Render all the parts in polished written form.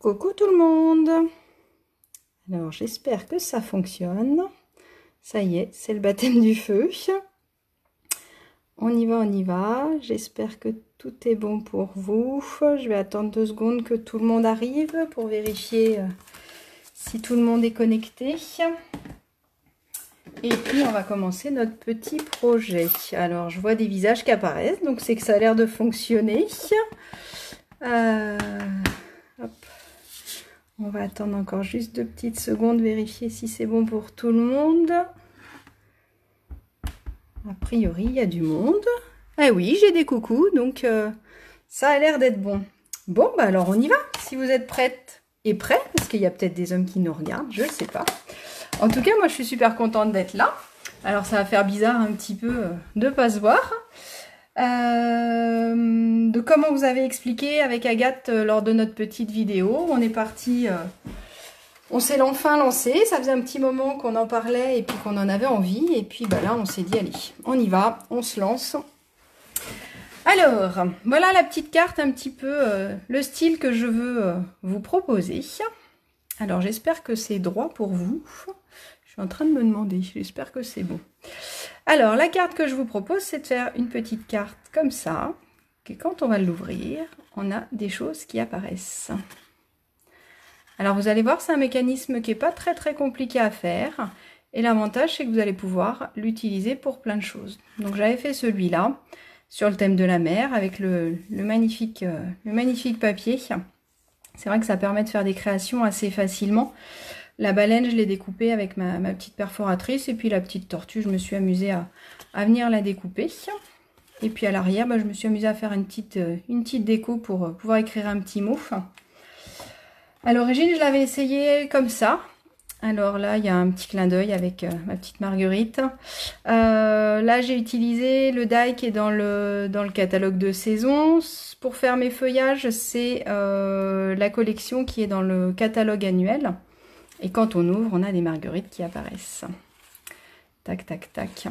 Coucou tout le monde. Alors j'espère que ça fonctionne. Ça y est, c'est le baptême du feu. On y va, on y va. J'espère que tout est bon pour vous. Je vais attendre 2 secondes que tout le monde arrive pour vérifier si tout le monde est connecté. Et puis on va commencer notre petit projet. Alors je vois des visages qui apparaissent, donc c'est que ça a l'air de fonctionner. Hop. On va attendre encore juste 2 petites secondes, vérifier si c'est bon pour tout le monde. A priori, il y a du monde. Ah oui, j'ai des coucous, donc ça a l'air d'être bon. Bon, bah alors on y va, si vous êtes prêtes et prêts, parce qu'il y a peut-être des hommes qui nous regardent, je ne sais pas. En tout cas, moi je suis super contente d'être là. Alors ça va faire bizarre un petit peu de ne pas se voir. De comment vous avez expliqué avec Agathe lors de notre petite vidéo. On est parti, on s'est enfin lancé, ça faisait un petit moment qu'on en parlait et puis qu'on en avait envie, et puis bah là on s'est dit allez, on y va, on se lance. Alors, voilà la petite carte, un petit peu le style que je veux vous proposer. Alors j'espère que c'est droit pour vous. Je suis en train de me demander, j'espère que c'est bon. Alors, la carte que je vous propose, c'est de faire une petite carte comme ça, que quand on va l'ouvrir, on a des choses qui apparaissent. Alors, vous allez voir, c'est un mécanisme qui n'est pas très compliqué à faire. Et l'avantage, c'est que vous allez pouvoir l'utiliser pour plein de choses. Donc, j'avais fait celui-là, sur le thème de la mer, avec le magnifique papier. C'est vrai que ça permet de faire des créations assez facilement. La baleine, je l'ai découpée avec ma petite perforatrice. Et puis la petite tortue, je me suis amusée à venir la découper. Et puis à l'arrière, bah, je me suis amusée à faire une petite déco pour pouvoir écrire un petit mot. À l'origine, je l'avais essayé comme ça. Alors là, il y a un petit clin d'œil avec ma petite Marguerite. Là, j'ai utilisé le die qui est dans le catalogue de saison. Pour faire mes feuillages, c'est la collection qui est dans le catalogue annuel. Et quand on ouvre, on a des marguerites qui apparaissent. Tac, tac, tac.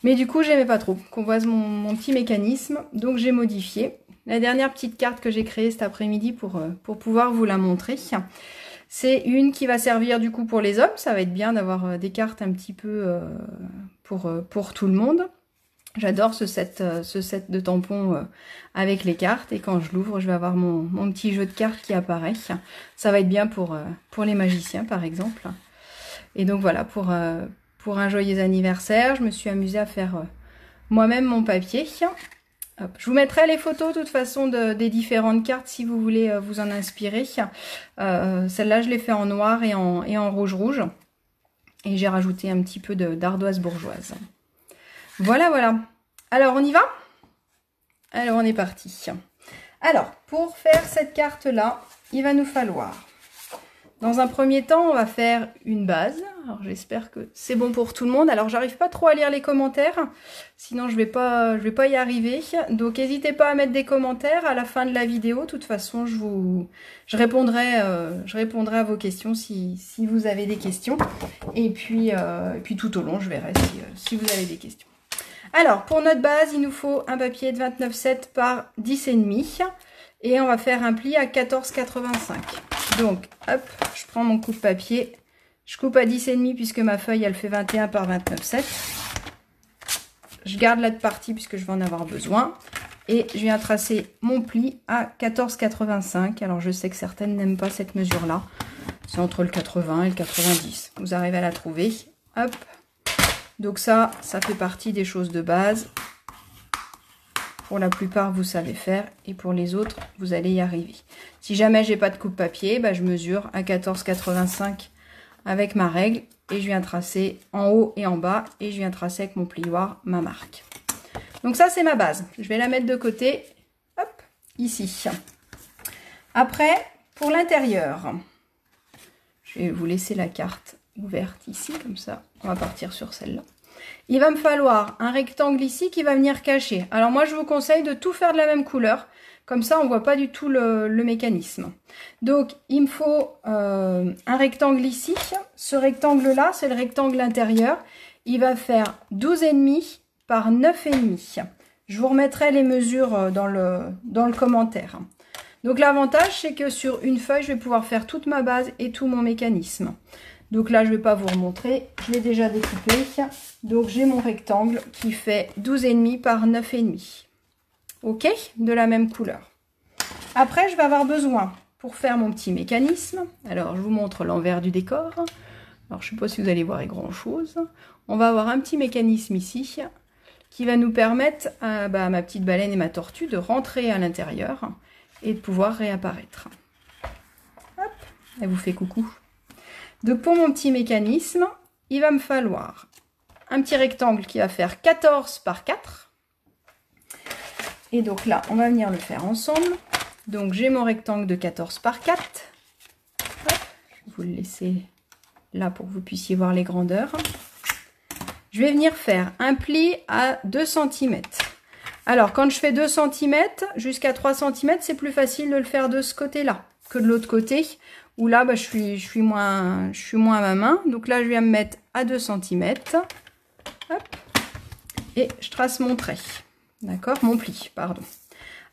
Mais du coup, j'aimais pas trop qu'on voit mon petit mécanisme. Donc, j'ai modifié. La dernière petite carte que j'ai créée cet après-midi pour pouvoir vous la montrer. C'est une qui va servir du coup pour les hommes. Ça va être bien d'avoir des cartes un petit peu pour tout le monde. J'adore ce set de tampons avec les cartes, et quand je l'ouvre, je vais avoir mon petit jeu de cartes qui apparaît. Ça va être bien pour les magiciens, par exemple. Et donc voilà, pour un joyeux anniversaire, je me suis amusée à faire moi-même mon papier. Hop. Je vous mettrai les photos de toute façon des différentes cartes si vous voulez vous en inspirer. Celle-là, je l'ai fait en noir et en rouge. Et j'ai rajouté un petit peu d'ardoise bourgeoise. Voilà, voilà. Alors, on y va? Alors, on est parti. Alors, pour faire cette carte-là, il va nous falloir, dans un premier temps, on va faire une base. Alors, j'espère que c'est bon pour tout le monde. Alors, j'arrive pas trop à lire les commentaires, sinon je vais pas y arriver. Donc, n'hésitez pas à mettre des commentaires à la fin de la vidéo. De toute façon, je répondrai à vos questions si vous avez des questions. Et puis tout au long, je verrai si vous avez des questions. Alors, pour notre base, il nous faut un papier de 29,7 par 10,5. Et on va faire un pli à 14,85. Donc, hop, je prends mon coupe papier. Je coupe à 10,5 puisque ma feuille, elle fait 21 par 29,7. Je garde l'autre partie puisque je vais en avoir besoin. Et je viens tracer mon pli à 14,85. Alors, je sais que certaines n'aiment pas cette mesure-là. C'est entre le 80 et le 90. Vous arrivez à la trouver. Hop. Donc ça fait partie des choses de base. Pour la plupart, vous savez faire. Et pour les autres, vous allez y arriver. Si jamais j'ai pas de coupe papier, bah, je mesure à 14,85 avec ma règle. Et je viens tracer en haut et en bas. Et je viens tracer avec mon plioir ma marque. Donc ça, c'est ma base. Je vais la mettre de côté. Hop, ici. Après, pour l'intérieur, je vais vous laisser la carte ouverte ici, comme ça. On va partir sur celle-là. Il va me falloir un rectangle ici qui va venir cacher. Alors moi, je vous conseille de tout faire de la même couleur. Comme ça, on ne voit pas du tout le mécanisme. Donc, il me faut un rectangle ici. Ce rectangle-là, c'est le rectangle intérieur. Il va faire 12,5 par 9,5. Je vous remettrai les mesures dans le commentaire. Donc l'avantage, c'est que sur une feuille, je vais pouvoir faire toute ma base et tout mon mécanisme. Donc là, je ne vais pas vous remontrer, je l'ai déjà découpé. Donc j'ai mon rectangle qui fait 12,5 par 9,5. Ok, de la même couleur. Après, je vais avoir besoin, pour faire mon petit mécanisme, alors je vous montre l'envers du décor. Alors je ne sais pas si vous allez voir grand chose. On va avoir un petit mécanisme ici qui va nous permettre à ma petite baleine et ma tortue de rentrer à l'intérieur et de pouvoir réapparaître. Hop, elle vous fait coucou. Donc pour mon petit mécanisme, il va me falloir un petit rectangle qui va faire 14 par 4. Et donc là, on va venir le faire ensemble. Donc j'ai mon rectangle de 14 par 4. Hop, je vais vous le laisser là pour que vous puissiez voir les grandeurs. Je vais venir faire un pli à 2 cm. Alors quand je fais 2 cm jusqu'à 3 cm, c'est plus facile de le faire de ce côté-là que de l'autre côté, où là je suis moins à ma main. Donc là je viens me mettre à 2 cm. Hop, et je trace mon trait. D'accord, mon pli, pardon.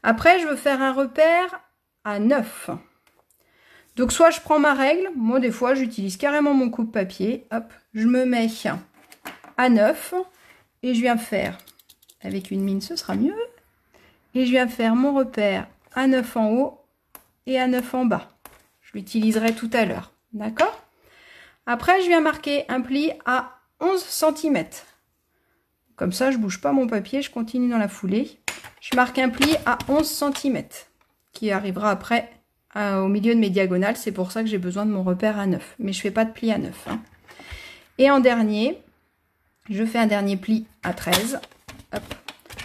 Après, je veux faire un repère à 9. Donc, soit je prends ma règle. Moi, des fois, j'utilise carrément mon coupe-papier. Hop, je me mets à 9. Et je viens faire, avec une mine, ce sera mieux. Et je viens faire mon repère à 9 en haut et à 9 en bas. Je l'utiliserai tout à l'heure. D'accord? Après, je viens marquer un pli à 11 cm. Comme ça, je ne bouge pas mon papier, je continue dans la foulée. Je marque un pli à 11 cm qui arrivera après au milieu de mes diagonales. C'est pour ça que j'ai besoin de mon repère à 9. Mais je ne fais pas de pli à 9. Hein. Et en dernier, je fais un dernier pli à 13. Hop,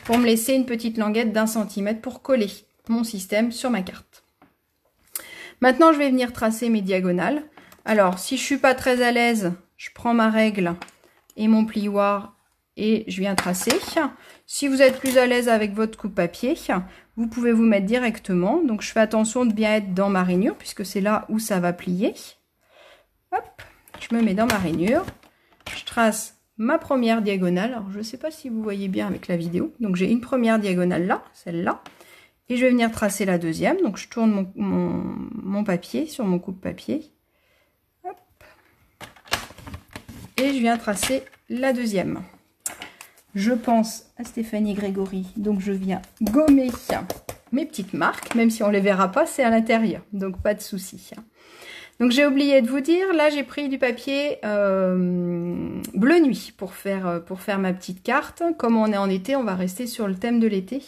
pour me laisser une petite languette d'1 cm pour coller mon système sur ma carte. Maintenant, je vais venir tracer mes diagonales. Alors, si je ne suis pas très à l'aise, je prends ma règle et mon plioir et je viens tracer. Si vous êtes plus à l'aise avec votre coupe-papier, vous pouvez vous mettre directement. Donc, je fais attention de bien être dans ma rainure, puisque c'est là où ça va plier. Hop, je me mets dans ma rainure. Je trace ma première diagonale. Alors, je ne sais pas si vous voyez bien avec la vidéo. Donc, j'ai une première diagonale là, celle-là. Et je vais venir tracer la deuxième. Donc, je tourne mon papier sur mon coupe-papier. Hop. Et je viens tracer la deuxième. Je pense à Stéphanie Grégory, donc je viens gommer mes petites marques, même si on ne les verra pas, c'est à l'intérieur, donc pas de souci. Donc j'ai oublié de vous dire, là j'ai pris du papier bleu nuit pour faire ma petite carte. Comme on est en été, on va rester sur le thème de l'été,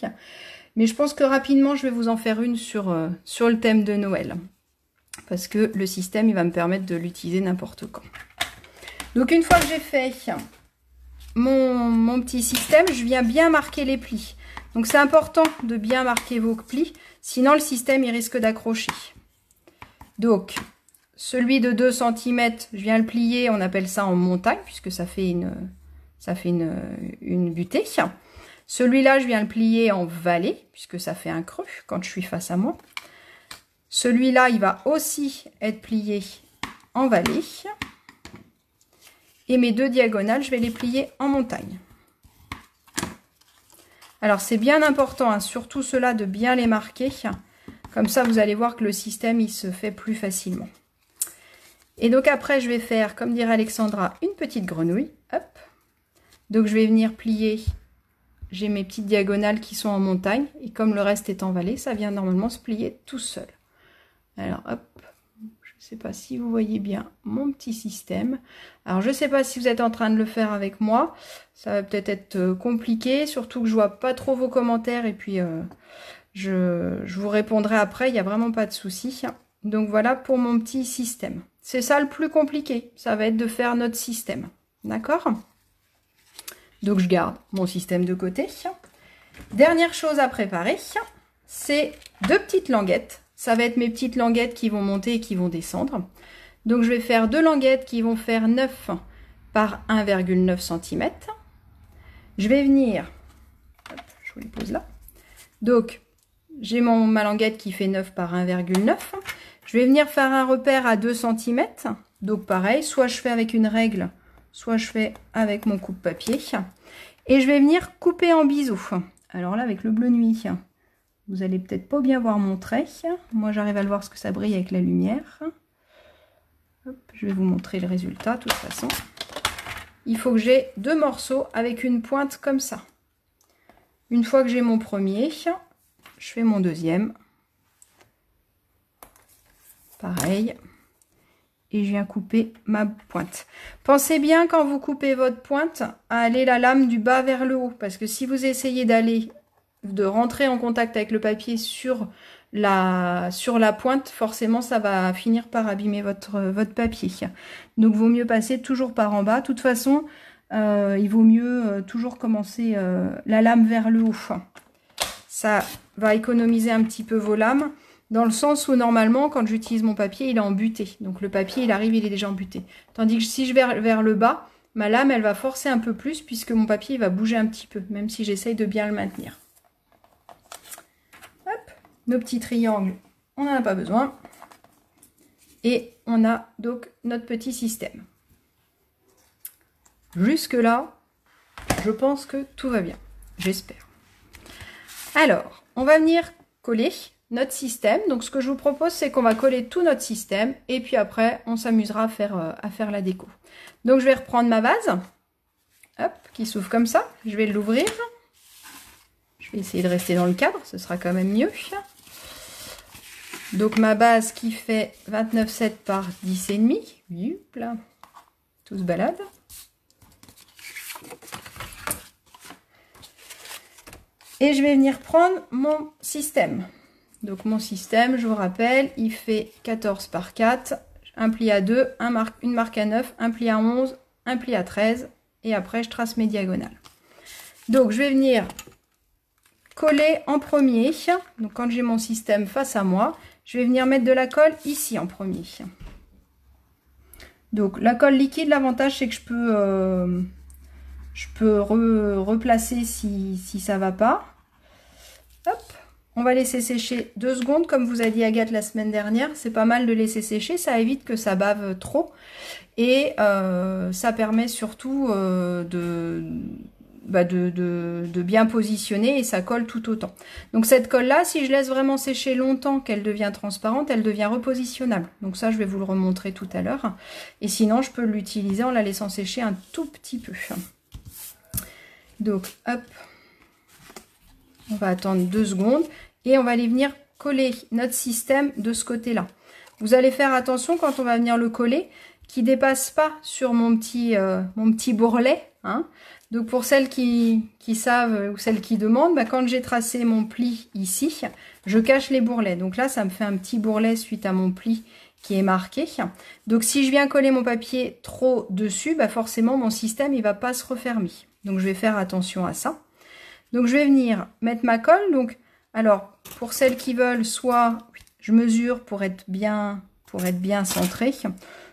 mais je pense que rapidement je vais vous en faire une sur le thème de Noël, parce que le système il va me permettre de l'utiliser n'importe quand. Donc une fois que j'ai fait mon petit système, je viens bien marquer les plis. Donc c'est important de bien marquer vos plis, sinon le système il risque d'accrocher. Donc celui de 2 cm, je viens le plier, on appelle ça en montagne, puisque ça fait une butée. Celui-là, je viens le plier en vallée, puisque ça fait un creux quand je suis face à moi. Celui-là, il va aussi être plié en vallée. Et mes deux diagonales, je vais les plier en montagne. Alors, c'est bien important, hein, surtout ceux-là, de bien les marquer. Comme ça, vous allez voir que le système, il se fait plus facilement. Et donc, après, je vais faire, comme dirait Alexandra, une petite grenouille. Hop. Donc, je vais venir plier. J'ai mes petites diagonales qui sont en montagne. Et comme le reste est en vallée, ça vient normalement se plier tout seul. Alors, hop. Je ne sais pas si vous voyez bien mon petit système. Alors, je ne sais pas si vous êtes en train de le faire avec moi. Ça va peut-être être compliqué, surtout que je ne vois pas trop vos commentaires. Et puis, je vous répondrai après. Il n'y a vraiment pas de souci. Donc, voilà pour mon petit système. C'est ça le plus compliqué. Ça va être de faire notre système. D'accord? Donc, je garde mon système de côté. Dernière chose à préparer, c'est deux petites languettes. Ça va être mes petites languettes qui vont monter et qui vont descendre. Donc, je vais faire deux languettes qui vont faire 9 par 1,9 cm. Je vais venir... Hop, je vous les pose là. Donc, j'ai ma languette qui fait 9 par 1,9. Je vais venir faire un repère à 2 cm. Donc, pareil, soit je fais avec une règle, soit je fais avec mon coupe-papier. Et je vais venir couper en biseau. Alors là, avec le bleu nuit... Vous allez peut-être pas bien voir mon trait. Moi, j'arrive à le voir parce que ça brille avec la lumière. Hop, je vais vous montrer le résultat, de toute façon. Il faut que j'ai 2 morceaux avec une pointe comme ça. Une fois que j'ai mon premier, je fais mon deuxième. Pareil. Et je viens couper ma pointe. Pensez bien quand vous coupez votre pointe à aller la lame du bas vers le haut. Parce que si vous essayez de rentrer en contact avec le papier sur la pointe, forcément ça va finir par abîmer votre papier. Donc vaut mieux passer toujours par en bas. De toute façon, il vaut mieux toujours commencer la lame vers le haut. Ça va économiser un petit peu vos lames. Dans le sens où normalement, quand j'utilise mon papier, il est embuté. Donc le papier, il arrive, il est déjà embuté. Tandis que si je vais vers le bas, ma lame, elle va forcer un peu plus puisque mon papier il va bouger un petit peu, même si j'essaye de bien le maintenir. Hop, nos petits triangles, on n'en a pas besoin. Et on a donc notre petit système. Jusque-là, je pense que tout va bien. J'espère. Alors, on va venir coller notre système. Donc ce que je vous propose, c'est qu'on va coller tout notre système et puis après on s'amusera à faire la déco. Donc je vais reprendre ma vase, hop, qui s'ouvre comme ça. Je vais l'ouvrir. Je vais essayer de rester dans le cadre, ce sera quand même mieux. Donc ma base qui fait 29,7 par 10,5. Hop là, tout se balade. Et je vais venir prendre mon système. Donc mon système, je vous rappelle, il fait 14 par 4, un pli à 2, une marque à 9, un pli à 11, un pli à 13, et après je trace mes diagonales. Donc je vais venir coller en premier. Donc quand j'ai mon système face à moi, je vais venir mettre de la colle ici en premier. Donc la colle liquide, l'avantage c'est que je peux replacer si ça va pas. Hop. On va laisser sécher 2 secondes, comme vous a dit Agathe la semaine dernière. C'est pas mal de laisser sécher, ça évite que ça bave trop. Et ça permet surtout de bien positionner et ça colle tout autant. Donc cette colle-là, si je laisse vraiment sécher longtemps, qu'elle devient transparente, elle devient repositionnable. Donc ça, je vais vous le remontrer tout à l'heure. Et sinon, je peux l'utiliser en la laissant sécher un tout petit peu. Donc, hop. On va attendre 2 secondes. Et on va aller venir coller notre système de ce côté-là. Vous allez faire attention quand on va venir le coller, qu'il ne dépasse pas sur mon petit bourrelet. Hein. Donc pour celles qui savent ou celles qui demandent, bah, quand j'ai tracé mon pli ici, je cache les bourrelets. Donc là, ça me fait un petit bourrelet suite à mon pli qui est marqué. Donc si je viens coller mon papier trop dessus, bah forcément mon système il ne va pas se refermer. Donc je vais faire attention à ça. Donc je vais venir mettre ma colle. Donc alors, pour celles qui veulent, soit je mesure pour être bien centré,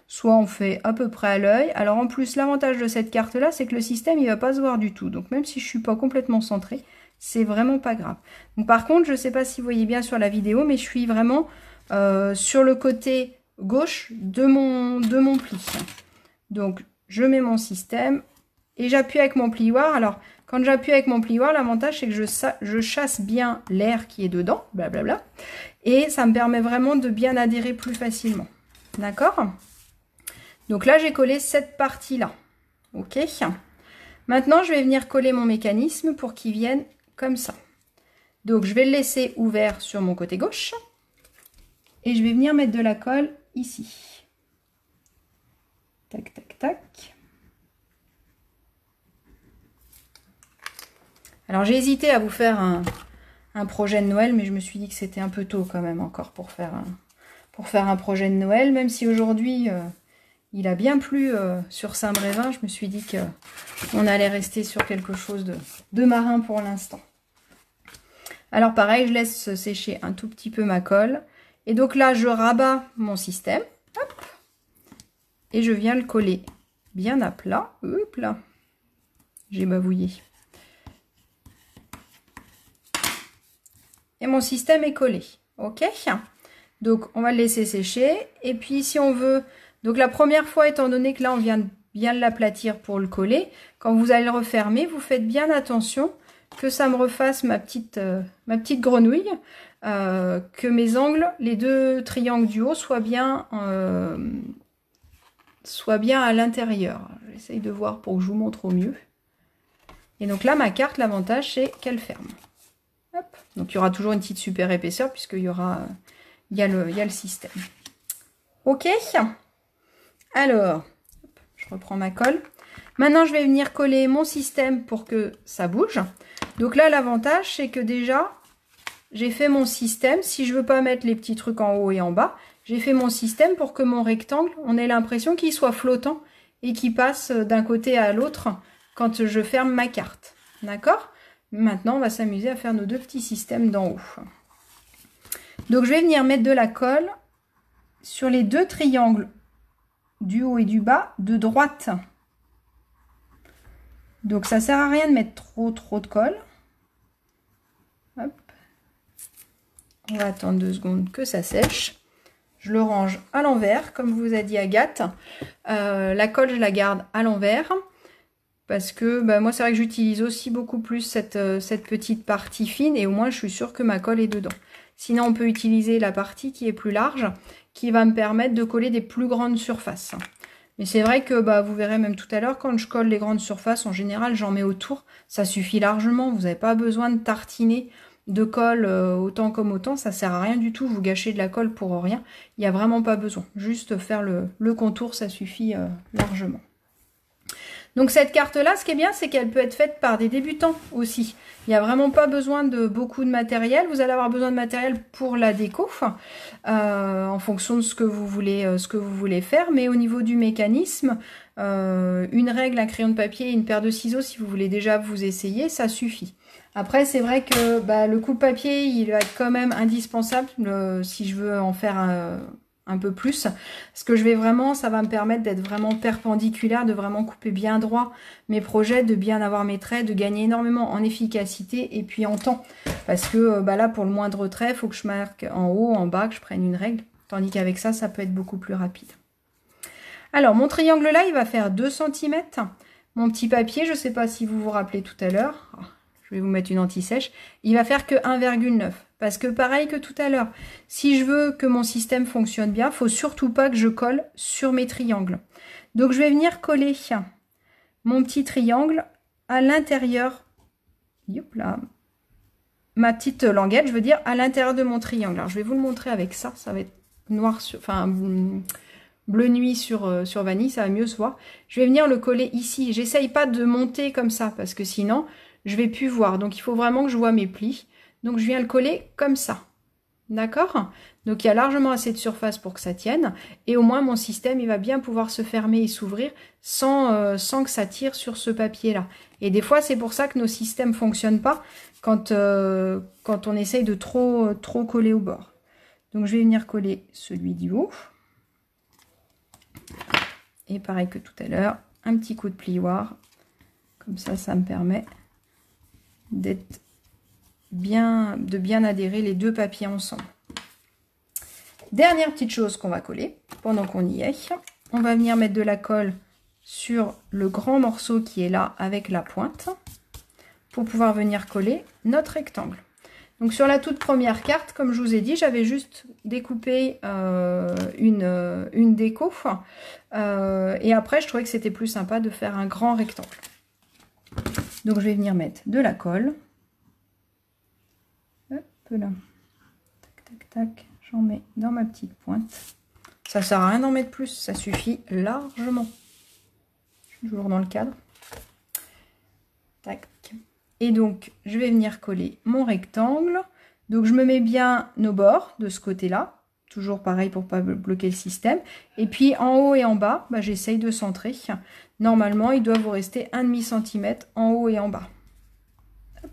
soit on fait à peu près à l'œil. Alors en plus, l'avantage de cette carte-là, c'est que le système, il ne va pas se voir du tout. Donc même si je ne suis pas complètement centrée, c'est vraiment pas grave. Donc par contre, je ne sais pas si vous voyez bien sur la vidéo, mais je suis vraiment sur le côté gauche de mon pli. Donc je mets mon système et j'appuie avec mon plioir. Alors, quand j'appuie avec mon plioir, l'avantage c'est que je chasse bien l'air qui est dedans, blablabla, et ça me permet vraiment de bien adhérer plus facilement. D'accord? Donc là, j'ai collé cette partie-là. Ok? Maintenant, je vais venir coller mon mécanisme pour qu'il vienne comme ça. Donc, je vais le laisser ouvert sur mon côté gauche, et je vais venir mettre de la colle ici. Tac, tac, tac. Alors j'ai hésité à vous faire un projet de Noël, mais je me suis dit que c'était un peu tôt quand même encore pour faire un projet de Noël. Même si aujourd'hui il a bien plu sur Saint-Brévin, je me suis dit qu'on allait rester sur quelque chose de marin pour l'instant. Alors pareil, je laisse sécher un tout petit peu ma colle. Et donc là, je rabats mon système. Hop, et je viens le coller bien à plat. Hop là, j'ai bavouillé. Et mon système est collé. Ok? Donc, on va le laisser sécher. Et puis, si on veut... Donc, la première fois, étant donné que là, on vient bien l'aplatir pour le coller, quand vous allez le refermer, vous faites bien attention que ça me refasse ma petite grenouille, que mes angles, les deux triangles du haut soient bien à l'intérieur. J'essaye de voir pour que je vous montre au mieux. Et donc là, ma carte, l'avantage, c'est qu'elle ferme. Hop. Donc il y aura toujours une petite super épaisseur puisqu'il y a le système. Ok. Alors, je reprends ma colle. Maintenant, je vais venir coller mon système pour que ça bouge. Donc là, l'avantage, c'est que déjà, j'ai fait mon système. Si je ne veux pas mettre les petits trucs en haut et en bas, j'ai fait mon système pour que mon rectangle, on ait l'impression qu'il soit flottant et qu'il passe d'un côté à l'autre quand je ferme ma carte. D'accord? Maintenant, on va s'amuser à faire nos deux petits systèmes d'en haut. Donc, je vais venir mettre de la colle sur les deux triangles du haut et du bas de droite. Donc, ça ne sert à rien de mettre trop de colle. Hop. On va attendre 2 secondes que ça sèche. Je le range à l'envers, comme vous a dit Agathe. La colle, je la garde à l'envers. Parce que moi, c'est vrai que j'utilise aussi beaucoup plus cette petite partie fine. Et au moins, je suis sûre que ma colle est dedans. Sinon, on peut utiliser la partie qui est plus large, qui va me permettre de coller des plus grandes surfaces. Mais c'est vrai que vous verrez même tout à l'heure, quand je colle les grandes surfaces, en général, j'en mets autour. Ça suffit largement. Vous n'avez pas besoin de tartiner de colle autant comme autant. Ça sert à rien du tout. Vous gâchez de la colle pour rien. Il n'y a vraiment pas besoin. Juste faire le contour, ça suffit largement. Donc cette carte-là, ce qui est bien, c'est qu'elle peut être faite par des débutants aussi. Il n'y a vraiment pas besoin de beaucoup de matériel. Vous allez avoir besoin de matériel pour la déco, en fonction de ce que vous voulez faire. Mais au niveau du mécanisme, une règle, un crayon de papier et une paire de ciseaux, si vous voulez déjà vous essayer, ça suffit. Après, c'est vrai que le coupe-papier, il va être quand même indispensable si je veux en faire un peu plus. Ce que je vais vraiment, ça va me permettre d'être vraiment perpendiculaire, de vraiment couper bien droit mes projets, de bien avoir mes traits, de gagner énormément en efficacité et puis en temps. Parce que là, pour le moindre trait, il faut que je marque en haut, en bas, que je prenne une règle. Tandis qu'avec ça, ça peut être beaucoup plus rapide. Alors, mon triangle là, il va faire 2 cm. Mon petit papier, je ne sais pas si vous vous rappelez tout à l'heure, je vais vous mettre une anti-sèche, il va faire que 1,9. Parce que pareil que tout à l'heure, si je veux que mon système fonctionne bien, il ne faut surtout pas que je colle sur mes triangles. Donc je vais venir coller mon petit triangle à l'intérieur, ma petite languette, je veux dire, à l'intérieur de mon triangle. Alors je vais vous le montrer avec ça, ça va être noir sur, bleu nuit sur vanille, ça va mieux se voir. Je vais venir le coller ici. J'essaye pas de monter comme ça, parce que sinon, je vais plus voir. Donc il faut vraiment que je vois mes plis. Donc je viens le coller comme ça. D'accord? Donc il y a largement assez de surface pour que ça tienne. Et au moins mon système, il va bien pouvoir se fermer et s'ouvrir sans que ça tire sur ce papier-là. Et des fois, c'est pour ça que nos systèmes ne fonctionnent pas quand on essaye de trop coller au bord. Donc je vais venir coller celui du haut. Et pareil que tout à l'heure, un petit coup de plioir. Comme ça, ça me permet de bien adhérer les deux papiers ensemble. Dernière petite chose qu'on va coller pendant qu'on y est. On va venir mettre de la colle sur le grand morceau qui est là avec la pointe pour pouvoir venir coller notre rectangle. Donc sur la toute première carte, comme je vous ai dit, j'avais juste découpé une déco. Et après, je trouvais que c'était plus sympa de faire un grand rectangle. Donc je vais venir mettre de la colle. Hop là. Tac, tac, tac. J'en mets dans ma petite pointe. Ça ne sert à rien d'en mettre plus, ça suffit largement. Je suis toujours dans le cadre. Tac. Et donc, je vais venir coller mon rectangle. Donc, je me mets bien nos bords de ce côté-là. Toujours pareil pour ne pas bloquer le système. Et puis, en haut et en bas, j'essaye de centrer. Normalement, il doit vous rester 1,5 cm en haut et en bas. Hop.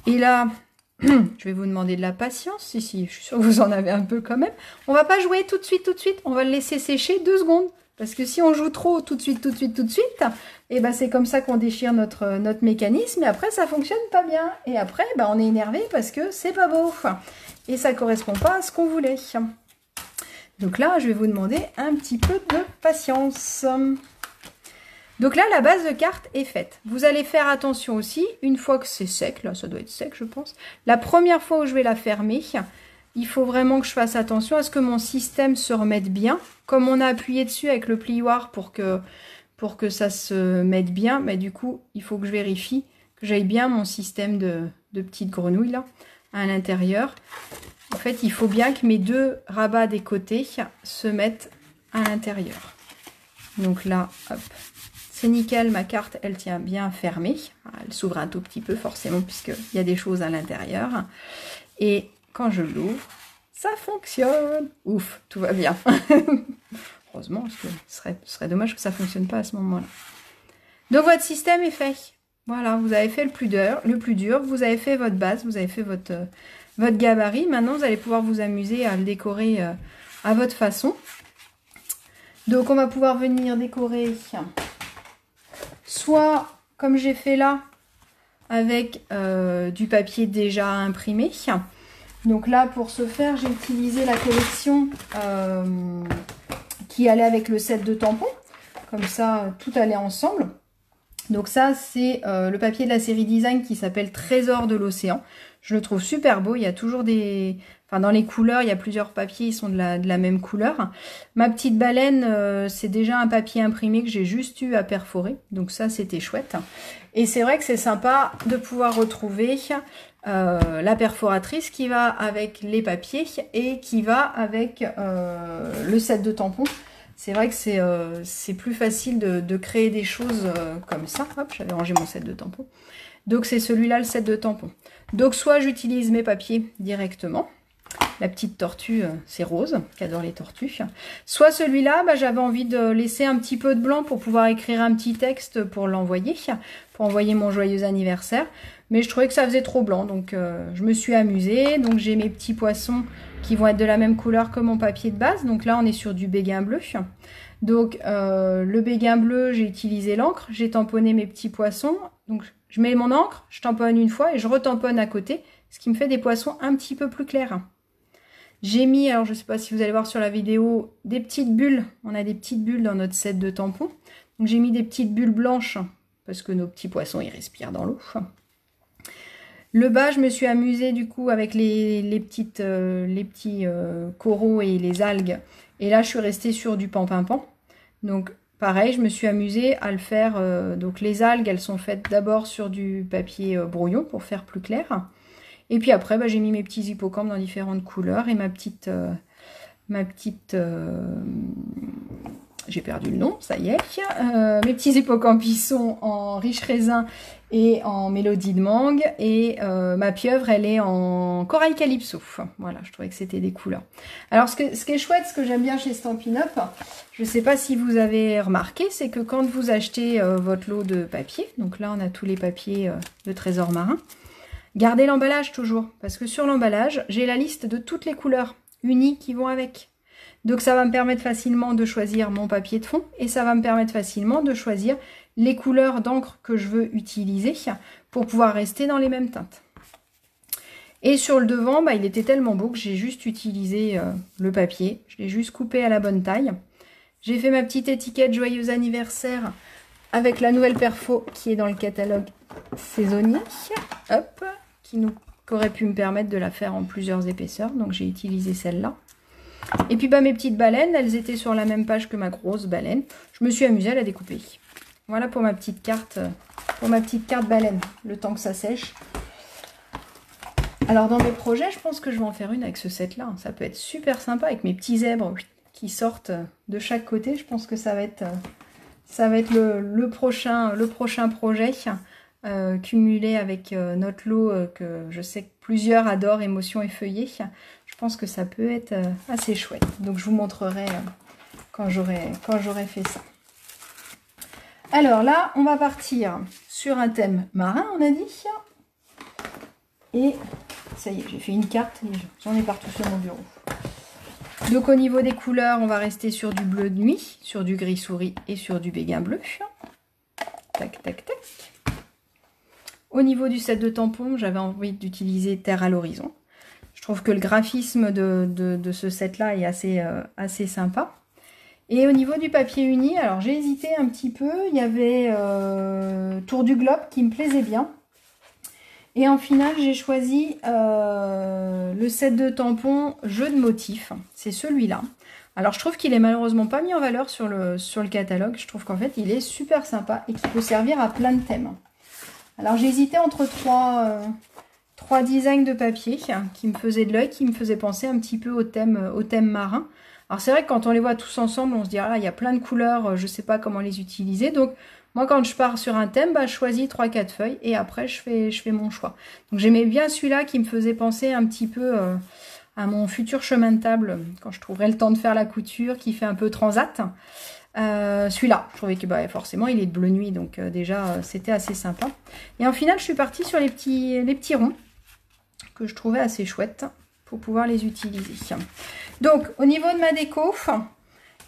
Et là, je vais vous demander de la patience. Si, je suis sûre que vous en avez un peu quand même. On ne va pas jouer tout de suite. On va le laisser sécher 2 secondes. Parce que si on joue trop tout de suite, et c'est comme ça qu'on déchire notre mécanisme. Et après, ça fonctionne pas bien. Et après, on est énervé parce que c'est pas beau. Et ça correspond pas à ce qu'on voulait. Donc là, je vais vous demander un petit peu de patience. Donc là, la base de carte est faite. Vous allez faire attention aussi, une fois que c'est sec, là ça doit être sec je pense, la première fois où je vais la fermer, il faut vraiment que je fasse attention à ce que mon système se remette bien. Comme on a appuyé dessus avec le plioir pour que ça se mette bien, mais du coup, il faut que je vérifie que j'aille bien mon système de petites grenouilles là, à l'intérieur. En fait, il faut bien que mes deux rabats des côtés se mettent à l'intérieur. Donc là, hop, c'est nickel, ma carte, elle tient bien fermée. Elle s'ouvre un tout petit peu forcément puisqu'il y a des choses à l'intérieur. Et quand je l'ouvre, ça fonctionne. Ouf, tout va bien. Heureusement, parce que ce serait dommage que ça ne fonctionne pas à ce moment-là. Donc votre système est fait. Voilà, vous avez fait le plus dur, vous avez fait votre base, vous avez fait votre gabarit. Maintenant, vous allez pouvoir vous amuser à le décorer à votre façon. Donc, on va pouvoir venir décorer soit, comme j'ai fait là, avec du papier déjà imprimé. Donc là, pour ce faire, j'ai utilisé la collection qui allait avec le set de tampons. Comme ça, tout allait ensemble. Donc ça, c'est le papier de la série Design qui s'appelle Trésor de l'océan. Je le trouve super beau. Il y a toujours des... Enfin, dans les couleurs, il y a plusieurs papiers, ils sont de la même couleur. Ma petite baleine, c'est déjà un papier imprimé que j'ai juste eu à perforer. Donc ça, c'était chouette. Et c'est vrai que c'est sympa de pouvoir retrouver la perforatrice qui va avec les papiers et qui va avec le set de tampons. C'est vrai que c'est plus facile de créer des choses comme ça. Hop, j'avais rangé mon set de tampons. Donc c'est celui-là, le set de tampons. Donc soit j'utilise mes papiers directement. La petite tortue, c'est Rose, qui adore les tortues. Soit celui-là, j'avais envie de laisser un petit peu de blanc pour pouvoir écrire un petit texte pour l'envoyer, pour envoyer mon joyeux anniversaire. Mais je trouvais que ça faisait trop blanc, donc je me suis amusée. Donc j'ai mes petits poissons qui vont être de la même couleur que mon papier de base. Donc là, on est sur du béguin bleu. Donc le béguin bleu, j'ai utilisé l'encre, j'ai tamponné mes petits poissons. Donc je mets mon encre, je tamponne une fois et je retamponne à côté, ce qui me fait des poissons un petit peu plus clairs. J'ai mis, alors je ne sais pas si vous allez voir sur la vidéo, des petites bulles. On a des petites bulles dans notre set de tampons. Donc j'ai mis des petites bulles blanches parce que nos petits poissons, ils respirent dans l'eau. Le bas, je me suis amusée du coup avec les petits coraux et les algues. Et là, je suis restée sur du pan-pin-pan. Donc pareil, je me suis amusée à le faire. Donc les algues, elles sont faites d'abord sur du papier brouillon pour faire plus clair. Et puis après, j'ai mis mes petits hippocampes dans différentes couleurs et j'ai perdu le nom, ça y est. Mes petits hippocampes, ils sont en riche raisin et en mélodie de mangue. Et ma pieuvre, elle est en corail calypso. Voilà, je trouvais que c'était des couleurs. Alors, ce qui est chouette, ce que j'aime bien chez Stampin' Up, je ne sais pas si vous avez remarqué, c'est que quand vous achetez votre lot de papier, donc là, on a tous les papiers de Trésor marin, gardez l'emballage toujours, parce que sur l'emballage, j'ai la liste de toutes les couleurs unies qui vont avec. Donc ça va me permettre facilement de choisir mon papier de fond et ça va me permettre facilement de choisir les couleurs d'encre que je veux utiliser pour pouvoir rester dans les mêmes teintes. Et sur le devant, il était tellement beau que j'ai juste utilisé le papier. Je l'ai juste coupé à la bonne taille. J'ai fait ma petite étiquette joyeux anniversaire avec la nouvelle perfo qui est dans le catalogue saisonnier. Hop, qui aurait pu me permettre de la faire en plusieurs épaisseurs. Donc j'ai utilisé celle-là. Et puis mes petites baleines, elles étaient sur la même page que ma grosse baleine. Je me suis amusée à la découper. Voilà pour ma petite carte baleine, le temps que ça sèche. Alors dans mes projets, je pense que je vais en faire une avec ce set-là. Ça peut être super sympa avec mes petits zèbres qui sortent de chaque côté. Je pense que ça va être le prochain projet. Cumulé avec notre lot que je sais que plusieurs adorent, Émotion et Feuillet. Je pense que ça peut être assez chouette. Donc je vous montrerai quand j'aurai fait ça. Alors là, on va partir sur un thème marin, on a dit. Et ça y est, j'ai fait une carte et j'en ai partout sur mon bureau. Donc au niveau des couleurs, on va rester sur du bleu de nuit, sur du gris souris et sur du béguin bleu. Tac, tac, tac. Au niveau du set de tampons, j'avais envie d'utiliser Terre à l'horizon. Je trouve que le graphisme de ce set-là est assez sympa. Et au niveau du papier uni, alors j'ai hésité un petit peu. Il y avait Tour du Globe qui me plaisait bien. Et en finale, j'ai choisi le set de tampons Jeu de motifs. C'est celui-là. Alors, je trouve qu'il est malheureusement pas mis en valeur sur le catalogue. Je trouve qu'en fait, il est super sympa et qu'il peut servir à plein de thèmes. Alors, j'ai hésité entre trois designs de papier qui me faisaient de l'œil, qui me faisaient penser un petit peu au thème marin. Alors, c'est vrai que quand on les voit tous ensemble, on se dit, ah là, il y a plein de couleurs, je ne sais pas comment les utiliser. Donc, moi, quand je pars sur un thème, bah, je choisis 3-4 feuilles et après, je fais mon choix. Donc, j'aimais bien celui-là qui me faisait penser un petit peu à mon futur chemin de table quand je trouverai le temps de faire la couture, qui fait un peu transat. Celui-là, je trouvais que bah, forcément, il est de bleu nuit, donc déjà, c'était assez sympa. Et en final, je suis partie sur les petits ronds que je trouvais assez chouettes pour pouvoir les utiliser. Donc, au niveau de ma déco,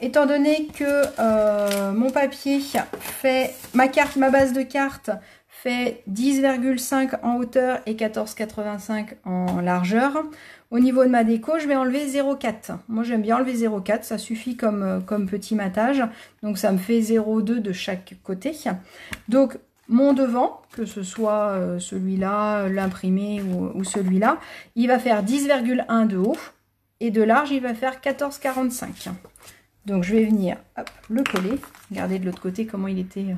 étant donné que mon papier fait, ma base de carte fait 10,5 en hauteur et 14,85 en largeur, au niveau de ma déco, je vais enlever 0,4. Moi, j'aime bien enlever 0,4, ça suffit comme petit matage. Donc, ça me fait 0,2 de chaque côté. Donc, mon devant, que ce soit celui-là, l'imprimé ou celui-là, il va faire 10,1 de haut et de large, il va faire 14,45. Donc, je vais venir le coller. Regardez de l'autre côté comment il était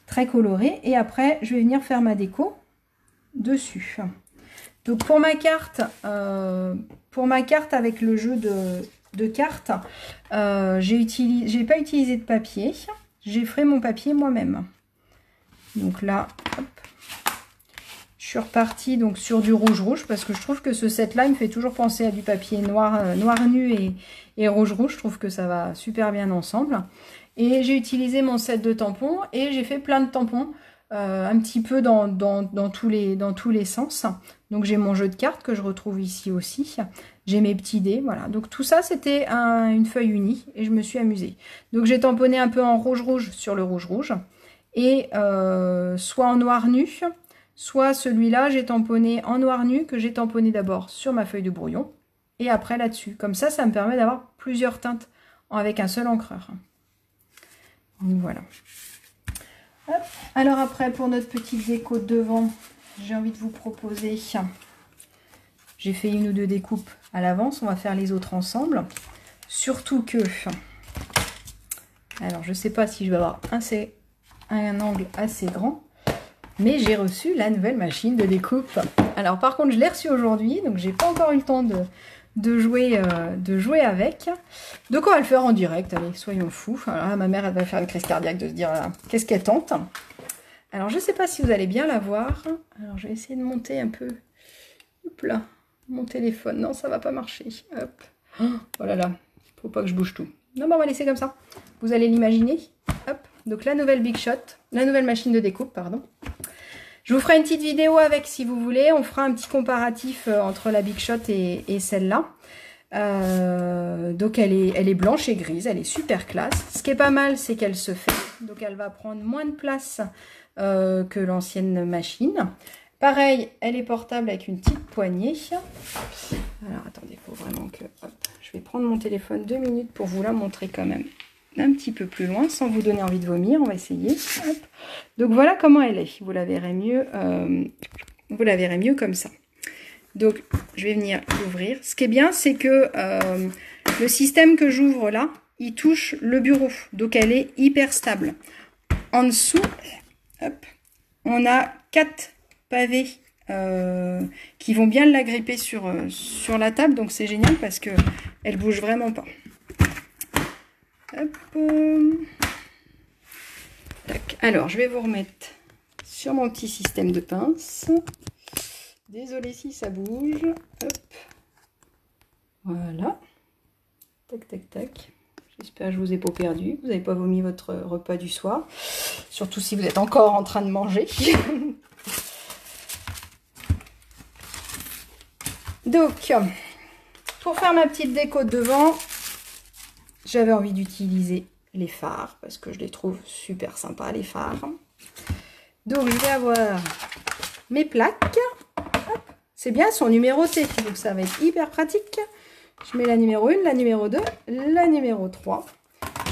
très coloré. Et après, je vais venir faire ma déco dessus. Donc, pour ma carte avec le jeu de cartes, j'ai pas utilisé de papier. J'ai fait mon papier moi-même. Donc là, hop, je suis repartie donc sur du rouge parce que je trouve que ce set-là, il me fait toujours penser à du papier noir nu et rouge. Je trouve que ça va super bien ensemble. Et j'ai utilisé mon set de tampons et j'ai fait plein de tampons un petit peu dans tous les sens. Donc j'ai mon jeu de cartes que je retrouve ici aussi. J'ai mes petits dés, voilà. Donc tout ça, c'était une feuille unie et je me suis amusée. Donc j'ai tamponné un peu en rouge sur le rouge. Et soit en noir nu, soit celui-là, j'ai tamponné en noir nu, que j'ai tamponné d'abord sur ma feuille de brouillon, et après là-dessus. Comme ça, ça me permet d'avoir plusieurs teintes avec un seul encreur. Donc voilà. Hop. Alors après, pour notre petite déco de devant, j'ai envie de vous proposer... J'ai fait une ou deux découpes à l'avance, on va faire les autres ensemble. Surtout que... Alors, je ne sais pas si je vais avoir un angle assez grand, mais j'ai reçu la nouvelle machine de découpe. Alors par contre, je l'ai reçue aujourd'hui, donc j'ai pas encore eu le temps de jouer avec. Donc on va le faire en direct, allez, soyons fous. Alors là, ma mère, elle va faire une crise cardiaque de se dire qu'est-ce qu'elle tente. Alors je sais pas si vous allez bien la voir. Alors je vais essayer de monter un peu. Hop là, mon téléphone. Non, ça va pas marcher. Hop. Oh là là, faut pas que je bouge tout. Non, bon, on va laisser comme ça. Vous allez l'imaginer. Hop. Donc la nouvelle Big Shot, la nouvelle machine de découpe, pardon. Je vous ferai une petite vidéo avec si vous voulez. On fera un petit comparatif entre la Big Shot et celle-là. Donc elle est blanche et grise, elle est super classe. Ce qui est pas mal, c'est qu'elle se fait. Donc elle va prendre moins de place que l'ancienne machine. Pareil, elle est portable avec une petite poignée. Alors attendez, il faut vraiment que... Hop, je vais prendre mon téléphone 2 minutes pour vous la montrer quand même un petit peu plus loin, sans vous donner envie de vomir. On va essayer. Hop. Donc voilà comment elle est. Vous la verrez mieux comme ça. Donc je vais venir l'ouvrir. Ce qui est bien, c'est que le système que j'ouvre là, il touche le bureau. Donc elle est hyper stable. En dessous, hop, on a 4 pavés qui vont bien l'agripper sur la table. Donc c'est génial parce que elle bouge vraiment pas. Hop. Tac. Alors, je vais vous remettre sur mon petit système de pince. Désolée si ça bouge. Hop. Voilà. Tac, tac, tac. J'espère que je ne vous ai pas perdu. Vous n'avez pas vomi votre repas du soir. Surtout si vous êtes encore en train de manger. Donc, pour faire ma petite déco de devant, j'avais envie d'utiliser les phares parce que je les trouve super sympas, les phares. Donc, je vais avoir mes plaques. C'est bien, elles sont numérotées, donc ça va être hyper pratique. Je mets la numéro 1, la numéro 2, la numéro 3.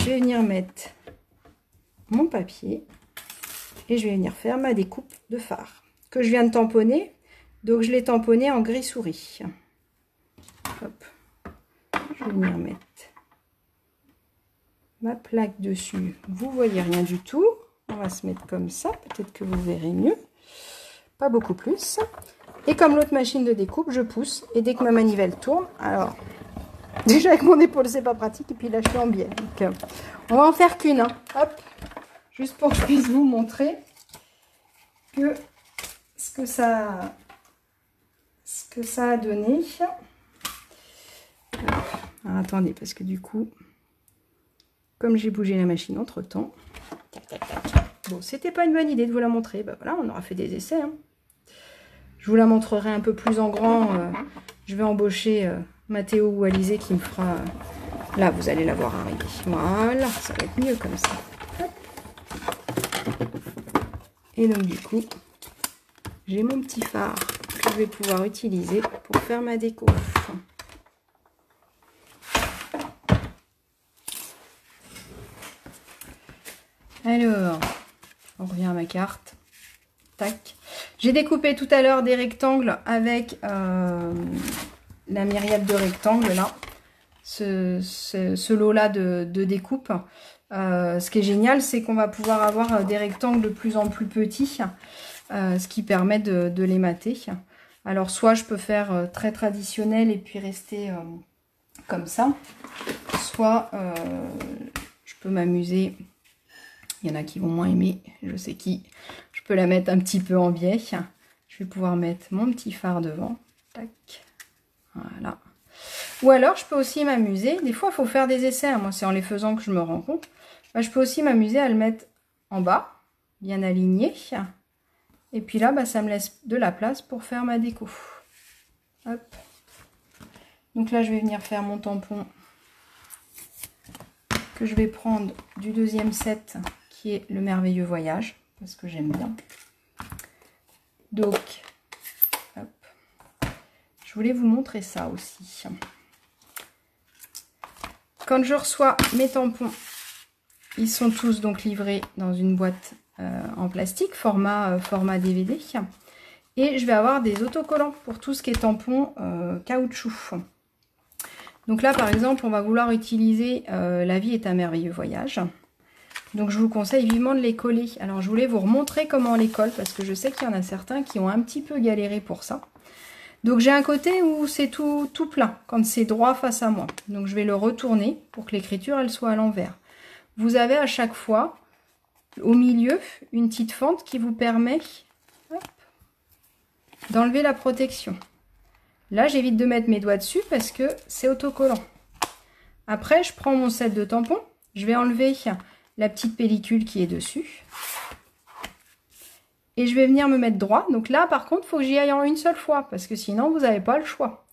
je vais venir mettre mon papier et je vais venir faire ma découpe de phare que je viens de tamponner. Donc je l'ai tamponné en gris souris. Hop. Je vais venir mettre ma plaque dessus. Vous voyez rien du tout. On va se mettre comme ça. Peut-être que vous verrez mieux. Pas beaucoup plus. Et comme l'autre machine de découpe, je pousse. Et dès que ma manivelle tourne, alors déjà avec mon épaule c'est pas pratique. Et puis là je suis en biais. Donc on va en faire qu'une. Hein. Hop. Juste pour que je puisse vous montrer que ce que ça a donné. Alors, attendez, parce que du coup, comme j'ai bougé la machine entre temps, bon, c'était pas une bonne idée de vous la montrer. Ben voilà, on aura fait des essais. Hein. Je vous la montrerai un peu plus en grand. Je vais embaucher Mathéo ou Alizé qui me fera. Là, vous allez la voir arriver. Voilà, ça va être mieux comme ça. Hop. Et donc du coup, j'ai mon petit phare que je vais pouvoir utiliser pour faire ma déco. Alors, on revient à ma carte. Tac. J'ai découpé tout à l'heure des rectangles avec la myriade de rectangles là. Ce lot-là de découpe. Ce qui est génial, c'est qu'on va pouvoir avoir des rectangles de plus en plus petits, ce qui permet de les mater. Alors, soit je peux faire très traditionnel et puis rester comme ça, soit je peux m'amuser. Il y en a qui vont moins aimer, je sais qui. Je peux la mettre un petit peu en biais. Je vais pouvoir mettre mon petit phare devant. Tac. Voilà. Ou alors, je peux aussi m'amuser. Des fois, il faut faire des essais. Moi, c'est en les faisant que je me rends compte. Bah, je peux aussi m'amuser à le mettre en bas, bien aligné. Et puis là, bah, ça me laisse de la place pour faire ma déco. Hop. Donc là, je vais venir faire mon tampon que je vais prendre du deuxième set, qui est le merveilleux voyage, parce que j'aime bien. Donc, hop. Je voulais vous montrer ça aussi. Quand je reçois mes tampons, ils sont tous donc livrés dans une boîte en plastique, format DVD. Et je vais avoir des autocollants pour tout ce qui est tampon caoutchouc. Donc là, par exemple, on va vouloir utiliser La vie est un merveilleux voyage. Donc je vous conseille vivement de les coller. Alors je voulais vous remontrer comment on les colle, parce que je sais qu'il y en a certains qui ont un petit peu galéré pour ça. Donc j'ai un côté où c'est tout plein, quand c'est droit face à moi. Donc je vais le retourner pour que l'écriture elle soit à l'envers. Vous avez à chaque fois, au milieu, une petite fente qui vous permet d'enlever la protection. Là, j'évite de mettre mes doigts dessus parce que c'est autocollant. Après, je prends mon set de tampons. Je vais enlever la petite pellicule qui est dessus. Et je vais venir me mettre droit. Donc là, par contre, il faut que j'y aille en une seule fois parce que sinon, vous n'avez pas le choix.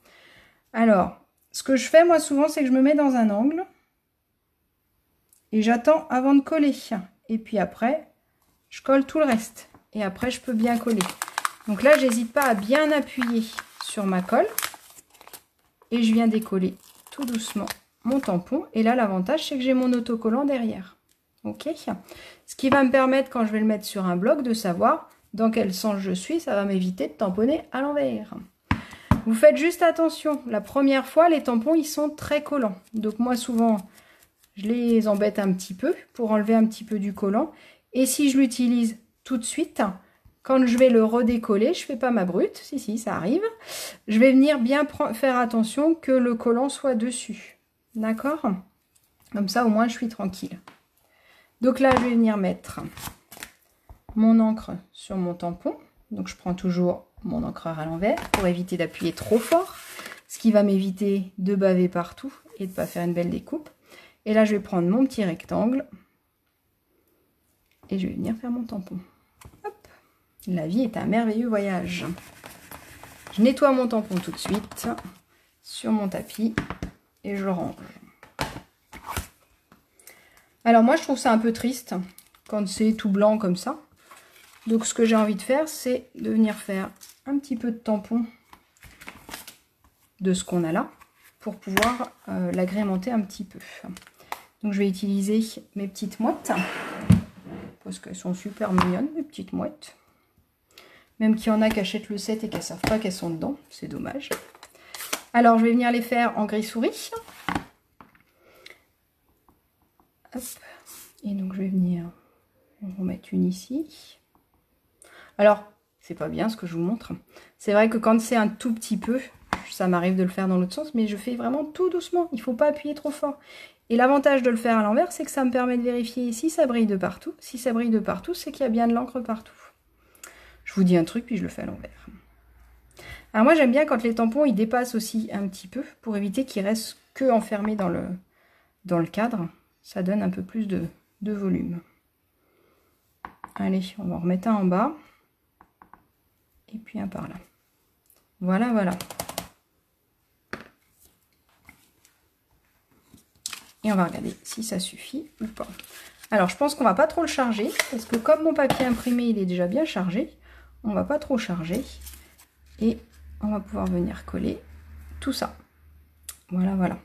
Alors, ce que je fais, moi, souvent, c'est que je me mets dans un angle. Et j'attends avant de coller. Et puis après, je colle tout le reste. Et après, je peux bien coller. Donc là, j'hésite pas à bien appuyer sur ma colle et je viens décoller tout doucement mon tampon. Et là, l'avantage, c'est que j'ai mon autocollant derrière. Ok. Ce qui va me permettre, quand je vais le mettre sur un bloc, de savoir dans quel sens je suis. Ça va m'éviter de tamponner à l'envers. Vous faites juste attention. La première fois, les tampons, ils sont très collants. Donc moi, souvent, je les embête un petit peu pour enlever un petit peu du collant. Et si je l'utilise tout de suite, quand je vais le redécoller, je fais pas ma brute, si, ça arrive. Je vais venir bien faire attention que le collant soit dessus. D'accord? Comme ça, au moins, je suis tranquille. Donc là, je vais venir mettre mon encre sur mon tampon. Donc, je prends toujours mon encreur à l'envers pour éviter d'appuyer trop fort, ce qui va m'éviter de baver partout et de ne pas faire une belle découpe. Et là, je vais prendre mon petit rectangle et je vais venir faire mon tampon. Hop. La vie est un merveilleux voyage. Je nettoie mon tampon tout de suite sur mon tapis et je le range. Alors moi, je trouve ça un peu triste quand c'est tout blanc comme ça. Donc ce que j'ai envie de faire, c'est de venir faire un petit peu de tampon de ce qu'on a là pour pouvoir l'agrémenter un petit peu. Donc je vais utiliser mes petites mouettes. Parce qu'elles sont super mignonnes, mes petites mouettes. Même qu'il y en a qui achètent le set et qui ne savent pas qu'elles sont dedans. C'est dommage. Alors je vais venir les faire en gris souris. Hop. Et donc je vais venir en remettre une ici. Alors, c'est pas bien ce que je vous montre. C'est vrai que quand c'est un tout petit peu, ça m'arrive de le faire dans l'autre sens, mais je fais vraiment tout doucement. Il ne faut pas appuyer trop fort. Et l'avantage de le faire à l'envers, c'est que ça me permet de vérifier si ça brille de partout. Si ça brille de partout, c'est qu'il y a bien de l'encre partout. Je vous dis un truc, puis je le fais à l'envers. Alors moi, j'aime bien quand les tampons, ils dépassent aussi un petit peu, pour éviter qu'ils restent que enfermés dans le cadre. Ça donne un peu plus de volume. Allez, on va en remettre un en bas. Et puis un par là. Voilà, voilà. Et on va regarder si ça suffit ou pas. Alors, je pense qu'on va pas trop le charger, parce que comme mon papier imprimé, il est déjà bien chargé, on va pas trop charger. Et on va pouvoir venir coller tout ça. Voilà, voilà.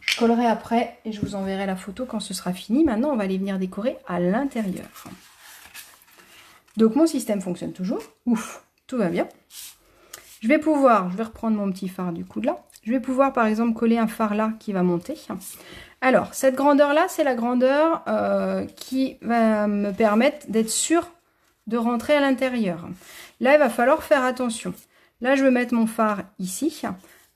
Je collerai après et je vous enverrai la photo quand ce sera fini. Maintenant, on va aller venir décorer à l'intérieur. Donc, mon système fonctionne toujours. Ouf, tout va bien. Je vais reprendre mon petit phare du coude là. Je vais pouvoir, par exemple, coller un phare là qui va monter. Alors, cette grandeur-là, c'est la grandeur qui va me permettre d'être sûre de rentrer à l'intérieur. Là, il va falloir faire attention. Là, je vais mettre mon phare ici.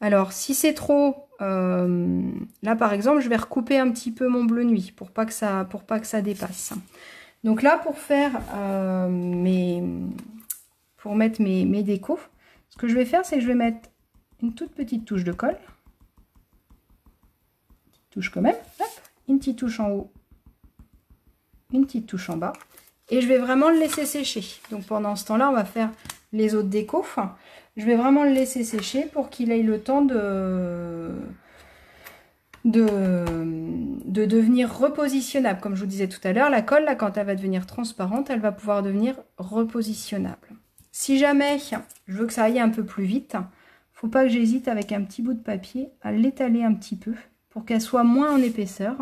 Alors, si c'est trop... là, par exemple, je vais recouper un petit peu mon bleu nuit pour pas que ça dépasse. Donc là, pour faire pour mettre mes décos, ce que je vais faire, c'est que je vais mettre une toute petite touche de colle. Touche quand même, hop, une petite touche en haut, une petite touche en bas, et je vais vraiment le laisser sécher. Donc pendant ce temps-là, on va faire les autres décos. Je vais vraiment le laisser sécher pour qu'il ait le temps de devenir repositionnable. Comme je vous disais tout à l'heure, la colle, là, quand elle va devenir transparente, elle va pouvoir devenir repositionnable. Si jamais je veux que ça aille un peu plus vite, il ne faut pas que j'hésite avec un petit bout de papier à l'étaler un petit peu pour qu'elle soit moins en épaisseur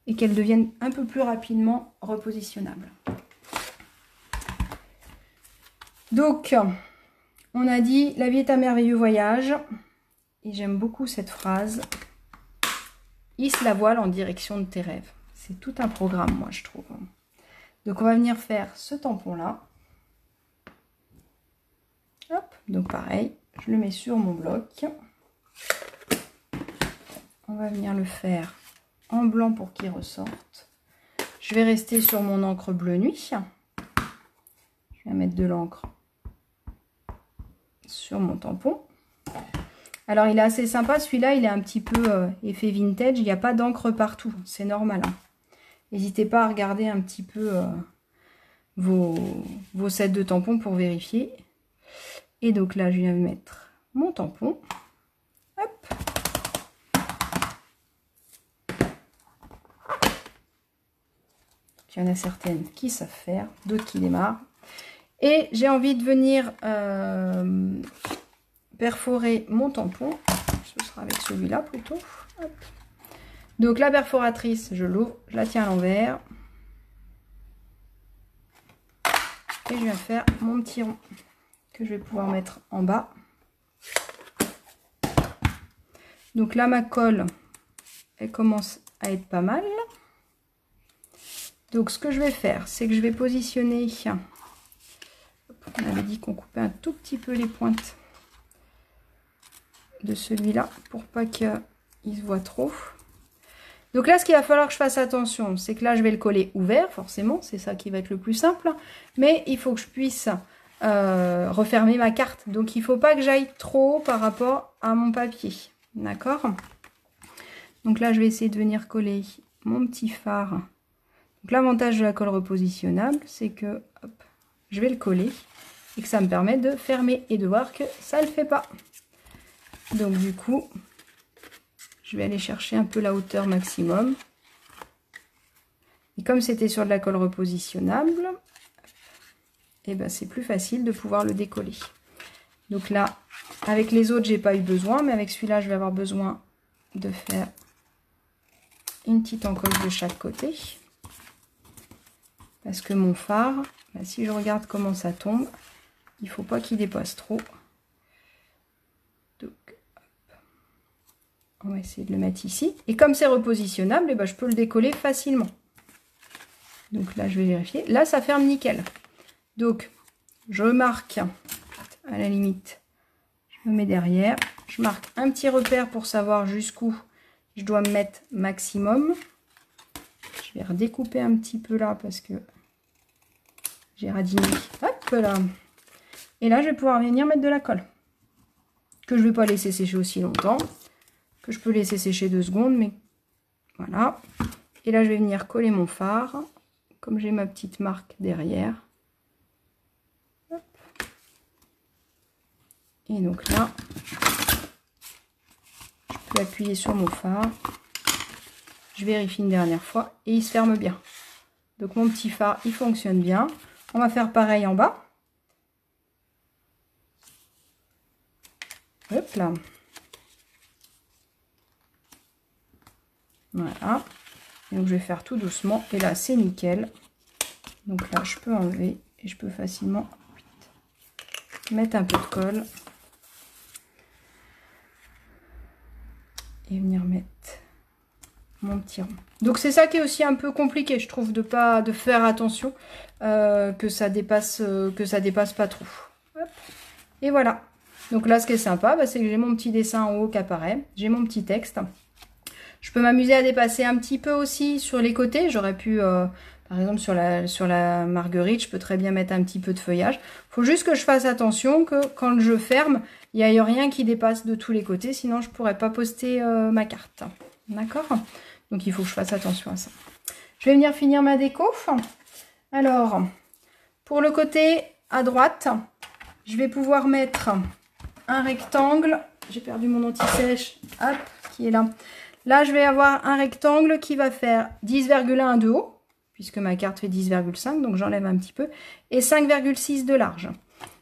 et qu'elle devienne un peu plus rapidement repositionnable. Donc, on a dit, la vie est un merveilleux voyage. Et j'aime beaucoup cette phrase. Hisse la voile en direction de tes rêves. C'est tout un programme, moi, je trouve. Donc, on va venir faire ce tampon-là. Hop, donc pareil, je le mets sur mon bloc. On va venir le faire en blanc pour qu'il ressorte. Je vais rester sur mon encre bleu nuit. Je vais mettre de l'encre sur mon tampon. Alors, il est assez sympa. Celui-là, il est un petit peu effet vintage. Il n'y a pas d'encre partout. C'est normal. Hein. N'hésitez pas à regarder un petit peu vos sets de tampons pour vérifier. Et donc là, je viens mettre mon tampon. Hop. Il y en a certaines qui savent faire, d'autres qui démarrent. Et j'ai envie de venir perforer mon tampon. Ce sera avec celui-là plutôt. Hop. Donc la perforatrice, je l'ouvre, je la tiens à l'envers. Et je viens faire mon petit rond que je vais pouvoir mettre en bas. Donc là, ma colle, elle commence à être pas mal. Donc ce que je vais faire, c'est que je vais positionner... On avait dit qu'on coupait un tout petit peu les pointes de celui-là pour pas qu'il se voit trop. Donc là, ce qu'il va falloir que je fasse attention, c'est que là, je vais le coller ouvert, forcément. C'est ça qui va être le plus simple. Mais il faut que je puisse refermer ma carte. Donc, il ne faut pas que j'aille trop haut par rapport à mon papier. D'accord? Donc là, je vais essayer de venir coller mon petit phare. Donc l'avantage de la colle repositionnable, c'est que hop, je vais le coller et que ça me permet de fermer et de voir que ça ne le fait pas. Donc du coup, je vais aller chercher un peu la hauteur maximum. Et comme c'était sur de la colle repositionnable, et ben c'est plus facile de pouvoir le décoller. Donc là, avec les autres, j'ai pas eu besoin, mais avec celui-là, je vais avoir besoin de faire une petite encoche de chaque côté. Parce que mon phare, bah, si je regarde comment ça tombe, il ne faut pas qu'il dépasse trop. Donc, hop. On va essayer de le mettre ici. Et comme c'est repositionnable, eh ben, je peux le décoller facilement. Donc là, je vais vérifier. Là, ça ferme nickel. Donc, je marque, à la limite, je me mets derrière. Je marque un petit repère pour savoir jusqu'où je dois me mettre maximum. Je vais redécouper un petit peu là parce que j'ai radiné. Hop là. Et là, je vais pouvoir venir mettre de la colle. Que je ne vais pas laisser sécher aussi longtemps. Que je peux laisser sécher 2 secondes, mais voilà. Et là, je vais venir coller mon phare. Comme j'ai ma petite marque derrière. Hop. Et donc là, je peux appuyer sur mon phare. Je vérifie une dernière fois et il se ferme bien. Donc mon petit phare, il fonctionne bien. On va faire pareil en bas. Hop là. Voilà. Et donc je vais faire tout doucement. Et là, c'est nickel. Donc là, je peux enlever et je peux facilement mettre un peu de colle. Et venir mettre mon petit rond. Donc c'est ça qui est aussi un peu compliqué, je trouve, de faire attention que ça dépasse pas trop. Hop. Et voilà. Donc là, ce qui est sympa, bah, c'est que j'ai mon petit dessin en haut qui apparaît. J'ai mon petit texte. Je peux m'amuser à dépasser un petit peu aussi sur les côtés. J'aurais pu, par exemple, sur la marguerite, je peux très bien mettre un petit peu de feuillage. Il faut juste que je fasse attention que quand je ferme, il n'y a rien qui dépasse de tous les côtés. Sinon, je ne pourrais pas poster ma carte. D'accord? Donc, il faut que je fasse attention à ça. Je vais venir finir ma déco. Alors, pour le côté à droite, je vais pouvoir mettre un rectangle. J'ai perdu mon anti-sèche. Hop, qui est là. Là, je vais avoir un rectangle qui va faire 10,1 de haut, puisque ma carte fait 10,5, donc j'enlève un petit peu, et 5,6 de large.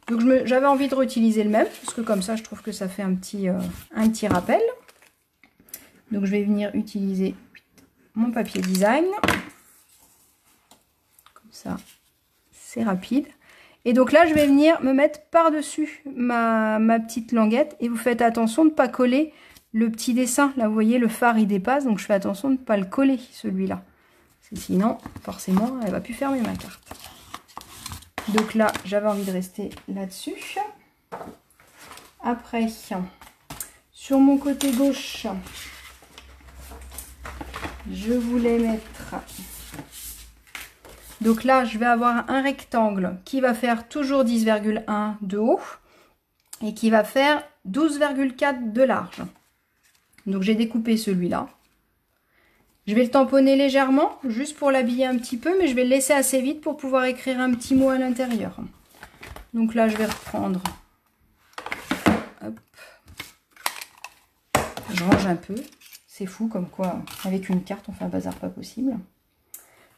Donc j'avais envie de réutiliser le même, parce que comme ça, je trouve que ça fait un petit rappel. Donc je vais venir utiliser mon papier design. Comme ça, c'est rapide. Et donc là, je vais venir me mettre par-dessus ma petite languette, et vous faites attention de ne pas coller le petit dessin. Là, vous voyez, le phare, il dépasse, donc je fais attention de ne pas le coller, celui-là. Sinon, forcément, elle va plus fermer ma carte. Donc là, j'avais envie de rester là-dessus. Après, sur mon côté gauche, je voulais mettre... Donc là, je vais avoir un rectangle qui va faire toujours 10,1 de haut et qui va faire 12,4 de large. Donc j'ai découpé celui-là. Je vais le tamponner légèrement, juste pour l'habiller un petit peu, mais je vais le laisser assez vite pour pouvoir écrire un petit mot à l'intérieur. Donc là, je vais reprendre. Hop. Je range un peu. C'est fou comme quoi, avec une carte, on fait un bazar pas possible.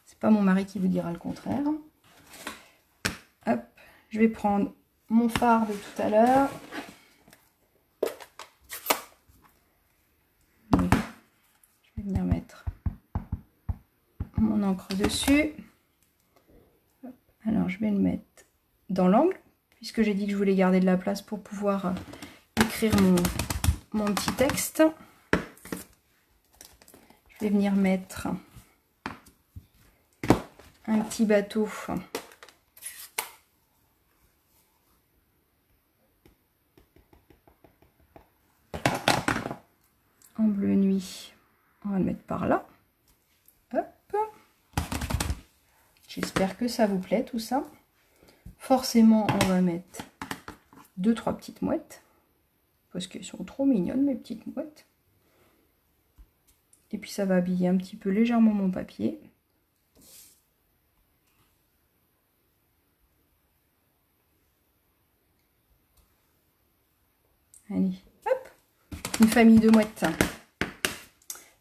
C'est pas mon mari qui vous dira le contraire. Hop. Je vais prendre mon phare de tout à l'heure. Je vais venir mettre mon encre dessus. Alors je vais le mettre dans l'angle, puisque j'ai dit que je voulais garder de la place pour pouvoir écrire mon petit texte. Je vais venir mettre un petit bateau en bleu nuit. On va le mettre par là. Hop. J'espère que ça vous plaît tout ça. Forcément, on va mettre 2-3 petites mouettes. Parce qu'elles sont trop mignonnes, mes petites mouettes. Et puis ça va habiller un petit peu légèrement mon papier. Allez, hop. Une famille de mouettes.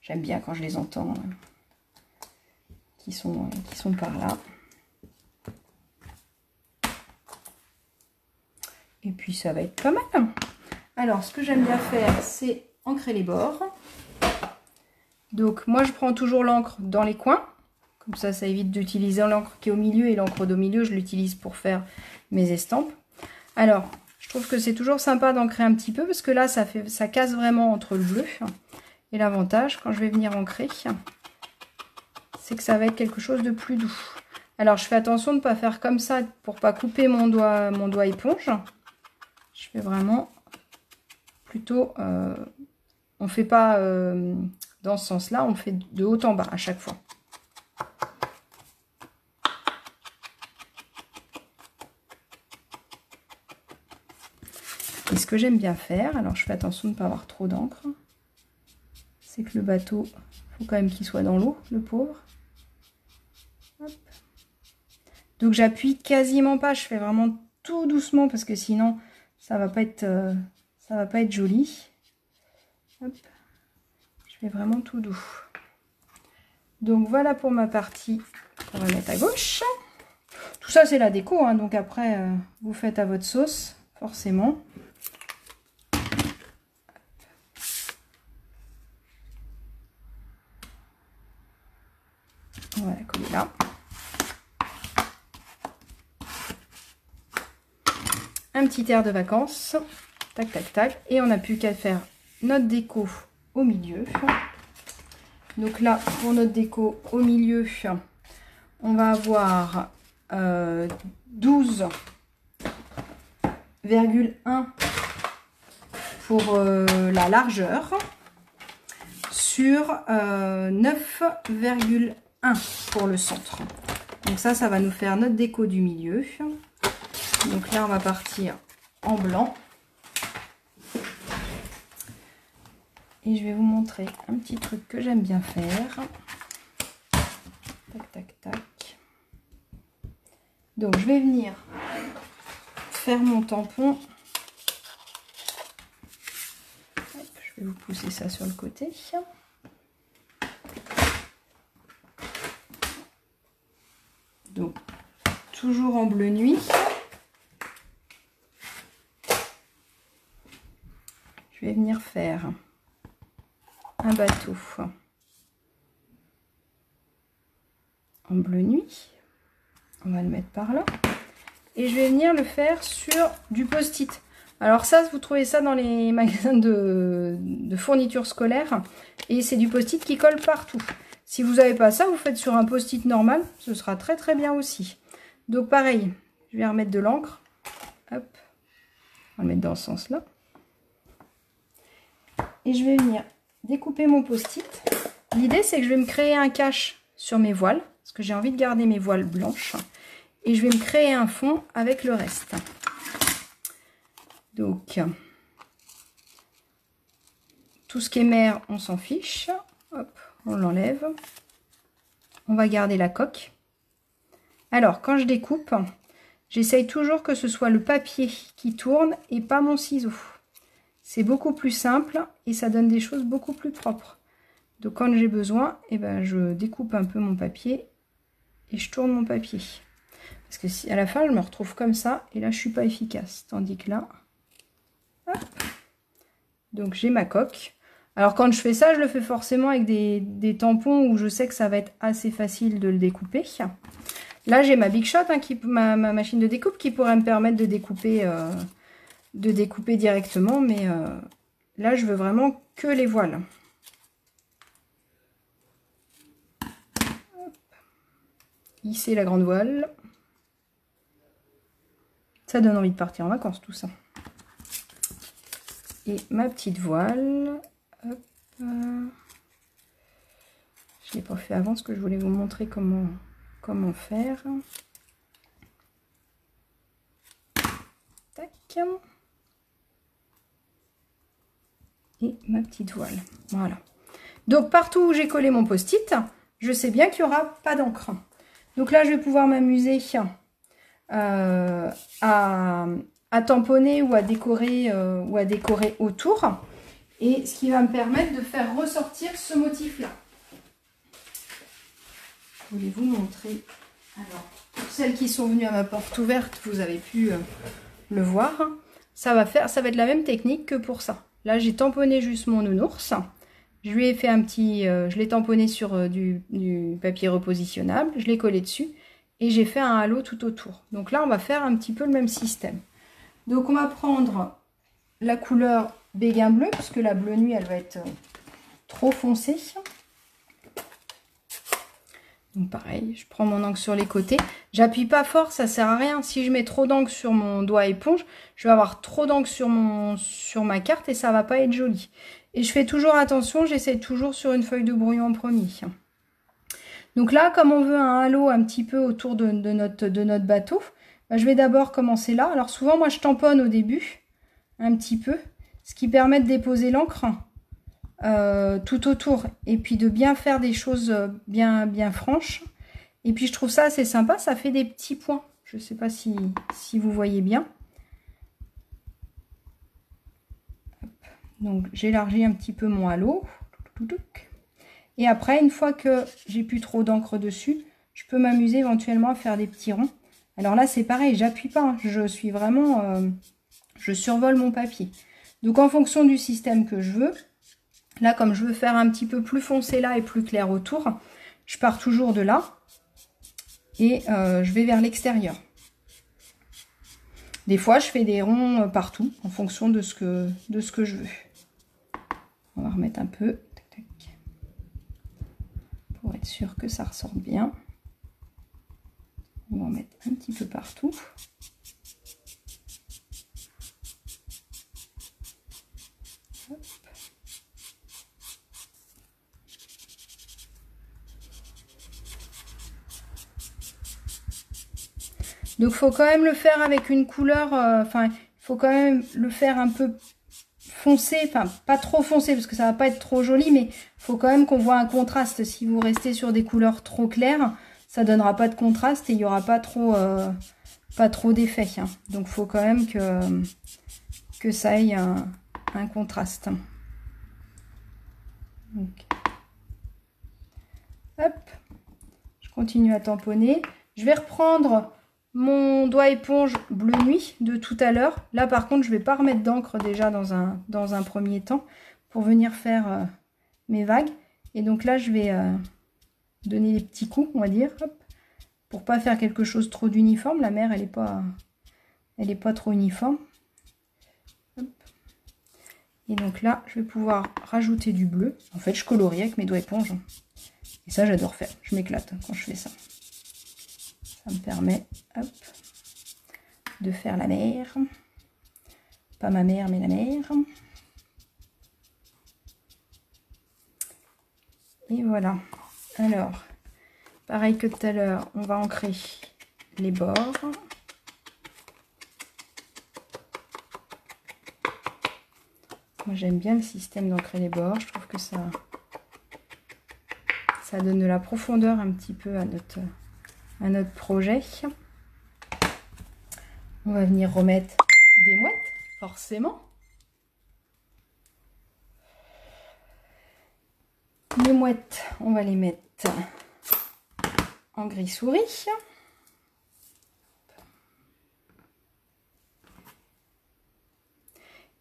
J'aime bien quand je les entends qui sont par là. Et puis ça va être pas mal. Alors ce que j'aime bien faire, c'est ancrer les bords. Donc moi je prends toujours l'encre dans les coins. Comme ça évite d'utiliser l'encre qui est au milieu. Et l'encre d'au milieu, je l'utilise pour faire mes estampes. Alors, je trouve que c'est toujours sympa d'ancrer un petit peu. Parce que là, ça casse vraiment entre le bleu. Et l'avantage, quand je vais venir ancrer, c'est que ça va être quelque chose de plus doux. Alors, je fais attention de ne pas faire comme ça pour ne pas couper mon doigt éponge. Je fais vraiment plutôt... on ne fait pas dans ce sens-là, on fait de haut en bas à chaque fois. Et ce que j'aime bien faire, alors je fais attention de ne pas avoir trop d'encre, c'est que le bateau, il faut quand même qu'il soit dans l'eau, le pauvre. Hop. Donc j'appuie quasiment pas, je fais vraiment tout doucement parce que sinon ça va pas être joli. Hop. Je fais vraiment tout doux. Donc voilà pour ma partie qu'on va mettre à gauche. Tout ça c'est la déco, hein, donc après vous faites à votre sauce, forcément. On va la coller là. Un petit air de vacances. Tac, tac, tac. Et on n'a plus qu'à faire notre déco au milieu. Donc là, pour notre déco au milieu, on va avoir 12,1 pour la largeur sur 9,1 pour le centre. Donc ça va nous faire notre déco du milieu. Donc là, on va partir en blanc. Et je vais vous montrer un petit truc que j'aime bien faire. Tac, tac, tac. Donc je vais venir faire mon tampon. Hop, je vais vous pousser ça sur le côté. Donc toujours en bleu nuit. Je vais venir faire un bateau en bleu nuit. On va le mettre par là. Et je vais venir le faire sur du post-it. Alors ça, vous trouvez ça dans les magasins de fournitures scolaires. Et c'est du post-it qui colle partout. Si vous n'avez pas ça, vous faites sur un post-it normal. Ce sera très très bien aussi. Donc pareil, je vais remettre de l'encre. Hop. On va le mettre dans ce sens-là. Et je vais venir découper mon post-it. L'idée, c'est que je vais me créer un cache sur mes voiles. Parce que j'ai envie de garder mes voiles blanches. Et je vais me créer un fond avec le reste. Donc, tout ce qui est mer, on s'en fiche. Hop, on l'enlève. On va garder la coque. Alors, quand je découpe, j'essaye toujours que ce soit le papier qui tourne et pas mon ciseau. C'est beaucoup plus simple et ça donne des choses beaucoup plus propres. Donc, quand j'ai besoin, eh ben, je découpe un peu mon papier et je tourne mon papier. Parce que si à la fin, je me retrouve comme ça et là, je ne suis pas efficace. Tandis que là, hop. Donc, j'ai ma coque. Alors, quand je fais ça, je le fais forcément avec des tampons où je sais que ça va être assez facile de le découper. Là, j'ai ma Big Shot, hein, ma machine de découpe qui pourrait me permettre de découper directement. Mais là, je veux vraiment que les voiles. Hop. Hisser la grande voile. Ça donne envie de partir en vacances, tout ça. Et ma petite voile. Hop. Je ne l'ai pas fait avant parce que je voulais vous montrer comment faire. Tac. Et ma petite voile. Voilà. Donc, partout où j'ai collé mon post-it, je sais bien qu'il n'y aura pas d'encre. Donc là, je vais pouvoir m'amuser à tamponner ou à décorer autour. Et ce qui va me permettre de faire ressortir ce motif-là. Je voulais vous montrer. Alors, pour celles qui sont venues à ma porte ouverte, vous avez pu le voir. Ça va être la même technique que pour ça. Là, j'ai tamponné juste mon nounours. Je lui ai fait un petit... je l'ai tamponné sur du papier repositionnable. Je l'ai collé dessus. Et j'ai fait un halo tout autour. Donc là, on va faire un petit peu le même système. Donc on va prendre la couleur béguin bleu, parce que la bleu nuit, elle va être trop foncée. Donc pareil, je prends mon encre sur les côtés. J'appuie pas fort, ça sert à rien. Si je mets trop d'encre sur mon doigt éponge, je vais avoir trop d'encre sur ma carte et ça va pas être joli. Et je fais toujours attention, j'essaie toujours sur une feuille de brouillon en premier. Donc là, comme on veut un halo un petit peu autour de notre bateau, bah, je vais d'abord commencer là. Alors souvent, moi, je tamponne au début, un petit peu, ce qui permet de déposer l'encre tout autour. Et puis de bien faire des choses bien franches. Et puis je trouve ça assez sympa, ça fait des petits points. Je ne sais pas si vous voyez bien. Donc j'élargis un petit peu mon halo. Et après, une fois que j'ai plus trop d'encre dessus, je peux m'amuser éventuellement à faire des petits ronds. Alors là, c'est pareil, j'appuie pas. Hein. Je suis vraiment... je survole mon papier. Donc en fonction du système que je veux, là, comme je veux faire un petit peu plus foncé là et plus clair autour, je pars toujours de là. Et je vais vers l'extérieur. Des fois, je fais des ronds partout en fonction de ce que je veux. On va remettre un peu. Pour être sûr que ça ressorte bien. On va en mettre un petit peu partout. Hop. Donc, il faut quand même le faire avec une couleur... Enfin, il faut quand même le faire un peu foncé. Enfin, pas trop foncé parce que ça va pas être trop joli, mais il faut quand même qu'on voit un contraste. Si vous restez sur des couleurs trop claires, ça donnera pas de contraste et il n'y aura pas trop d'effet. Hein. Donc, il faut quand même que ça ait un contraste. Donc, hop, je continue à tamponner. Je vais reprendre mon doigt éponge bleu nuit de tout à l'heure. Là, par contre, je ne vais pas remettre d'encre déjà dans un premier temps pour venir faire mes vagues. Et donc là, je vais donner des petits coups, on va dire, hop, pour pas faire quelque chose trop d'uniforme. La mer, elle est pas trop uniforme. Hop. Et donc là, je vais pouvoir rajouter du bleu. En fait, je colorie avec mes doigts éponges. Et ça, j'adore faire. Je m'éclate quand je fais ça. Ça me permet, hop, de faire la mer. Pas ma mère, mais la mer. Et voilà. Alors, pareil que tout à l'heure, on va ancrer les bords. Moi, j'aime bien le système d'ancrer les bords. Je trouve que ça donne de la profondeur un petit peu à notre projet. On va venir remettre des mouettes, forcément. Les mouettes, on va les mettre en gris souris.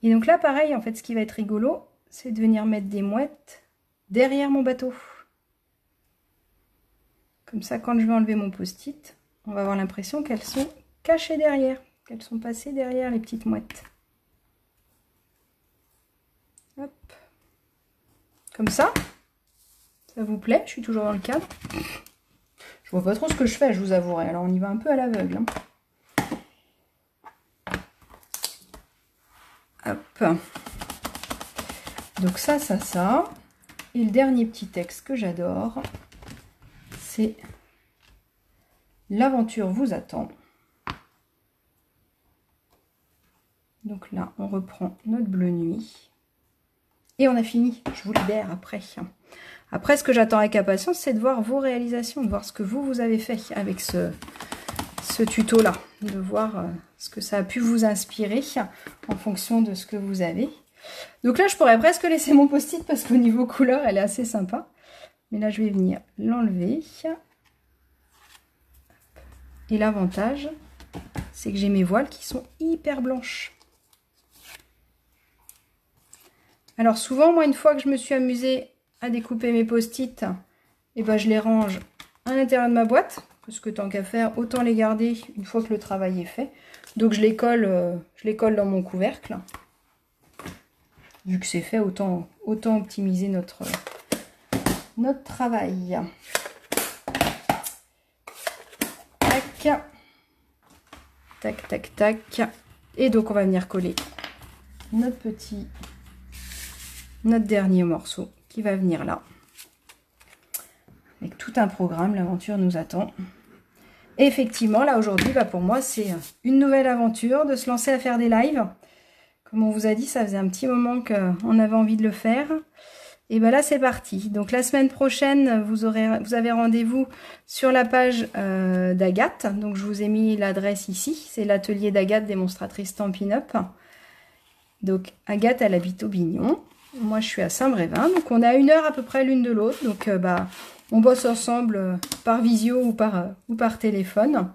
Et donc là, pareil, en fait, ce qui va être rigolo, c'est de venir mettre des mouettes derrière mon bateau. Comme ça, quand je vais enlever mon post-it, on va avoir l'impression qu'elles sont cachées derrière, qu'elles sont passées derrière les petites mouettes. Hop. Comme ça. Ça vous plaît? Je suis toujours dans le cadre. Je vois pas trop ce que je fais, je vous avouerai. Alors, on y va un peu à l'aveugle. Hein. Hop. Donc ça. Et le dernier petit texte que j'adore, c'est « L'aventure vous attend ». Donc là, on reprend notre bleu nuit. Et on a fini. Je vous libère après. Après, ce que j'attends avec impatience, c'est de voir vos réalisations, de voir ce que vous avez fait avec ce tuto-là. De voir ce que ça a pu vous inspirer en fonction de ce que vous avez. Donc là, je pourrais presque laisser mon post-it parce qu'au niveau couleur, elle est assez sympa. Mais là, je vais venir l'enlever. Et l'avantage, c'est que j'ai mes voiles qui sont hyper blanches. Alors souvent, moi, une fois que je me suis amusée à découper mes post-it, et ben je les range à l'intérieur de ma boîte, parce que tant qu'à faire, autant les garder une fois que le travail est fait. Donc je les colle dans mon couvercle. Vu que c'est fait, autant optimiser notre travail. Tac. Tac, tac, tac. Et donc on va venir coller notre dernier morceau qui va venir là. Avec tout un programme, l'aventure nous attend. Et effectivement, là aujourd'hui, bah, pour moi, c'est une nouvelle aventure de se lancer à faire des lives. Comme on vous a dit, ça faisait un petit moment qu'on avait envie de le faire. Et ben là, c'est parti. Donc la semaine prochaine, vous avez rendez-vous sur la page d'Agathe. Donc je vous ai mis l'adresse ici. C'est l'atelier d'Agathe, démonstratrice Stampin' Up. Donc Agathe, elle habite au Bignon. Moi, je suis à Saint-Brévin. Donc on est à 1 heure à peu près l'une de l'autre. Donc bah, on bosse ensemble par visio ou par téléphone.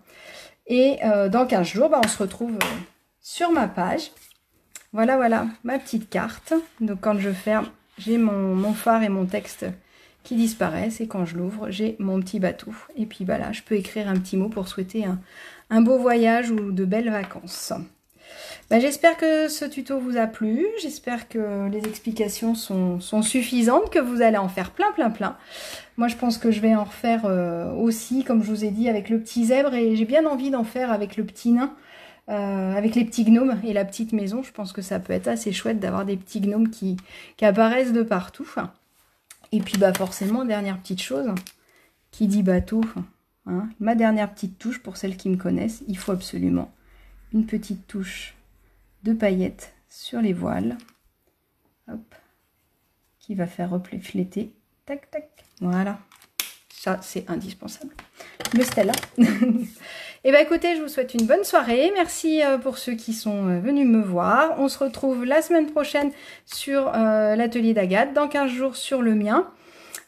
Et dans 15 jours, bah, on se retrouve sur ma page. Voilà, voilà, ma petite carte. Donc quand je ferme, j'ai mon phare et mon texte qui disparaissent. Et quand je l'ouvre, j'ai mon petit bateau. Et puis bah là, je peux écrire un petit mot pour souhaiter un beau voyage ou de belles vacances. Bah, j'espère que ce tuto vous a plu. J'espère que les explications sont suffisantes, que vous allez en faire plein. Moi, je pense que je vais en refaire aussi, comme je vous ai dit, avec le petit zèbre. Et j'ai bien envie d'en faire avec le petit nain. Avec les petits gnomes et la petite maison, je pense que ça peut être assez chouette d'avoir des petits gnomes qui apparaissent de partout. Et puis bah forcément, dernière petite chose, qui dit bateau, hein, ma dernière petite touche pour celles qui me connaissent, il faut absolument une petite touche de paillettes sur les voiles, hop, qui va faire refléter, tac tac, voilà, ça c'est indispensable. Le Stella. Et bien écoutez, je vous souhaite une bonne soirée. Merci pour ceux qui sont venus me voir. On se retrouve la semaine prochaine sur l'atelier d'Agathe, dans 15 jours sur le mien.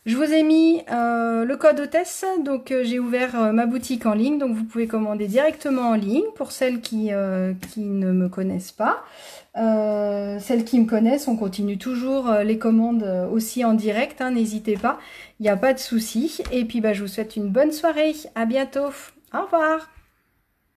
Je vous ai mis le code hôtesse, donc j'ai ouvert ma boutique en ligne, donc vous pouvez commander directement en ligne pour celles qui ne me connaissent pas. Celles qui me connaissent, on continue toujours les commandes aussi en direct, hein, n'hésitez pas, il n'y a pas de souci. Et puis bah, je vous souhaite une bonne soirée, à bientôt, au revoir.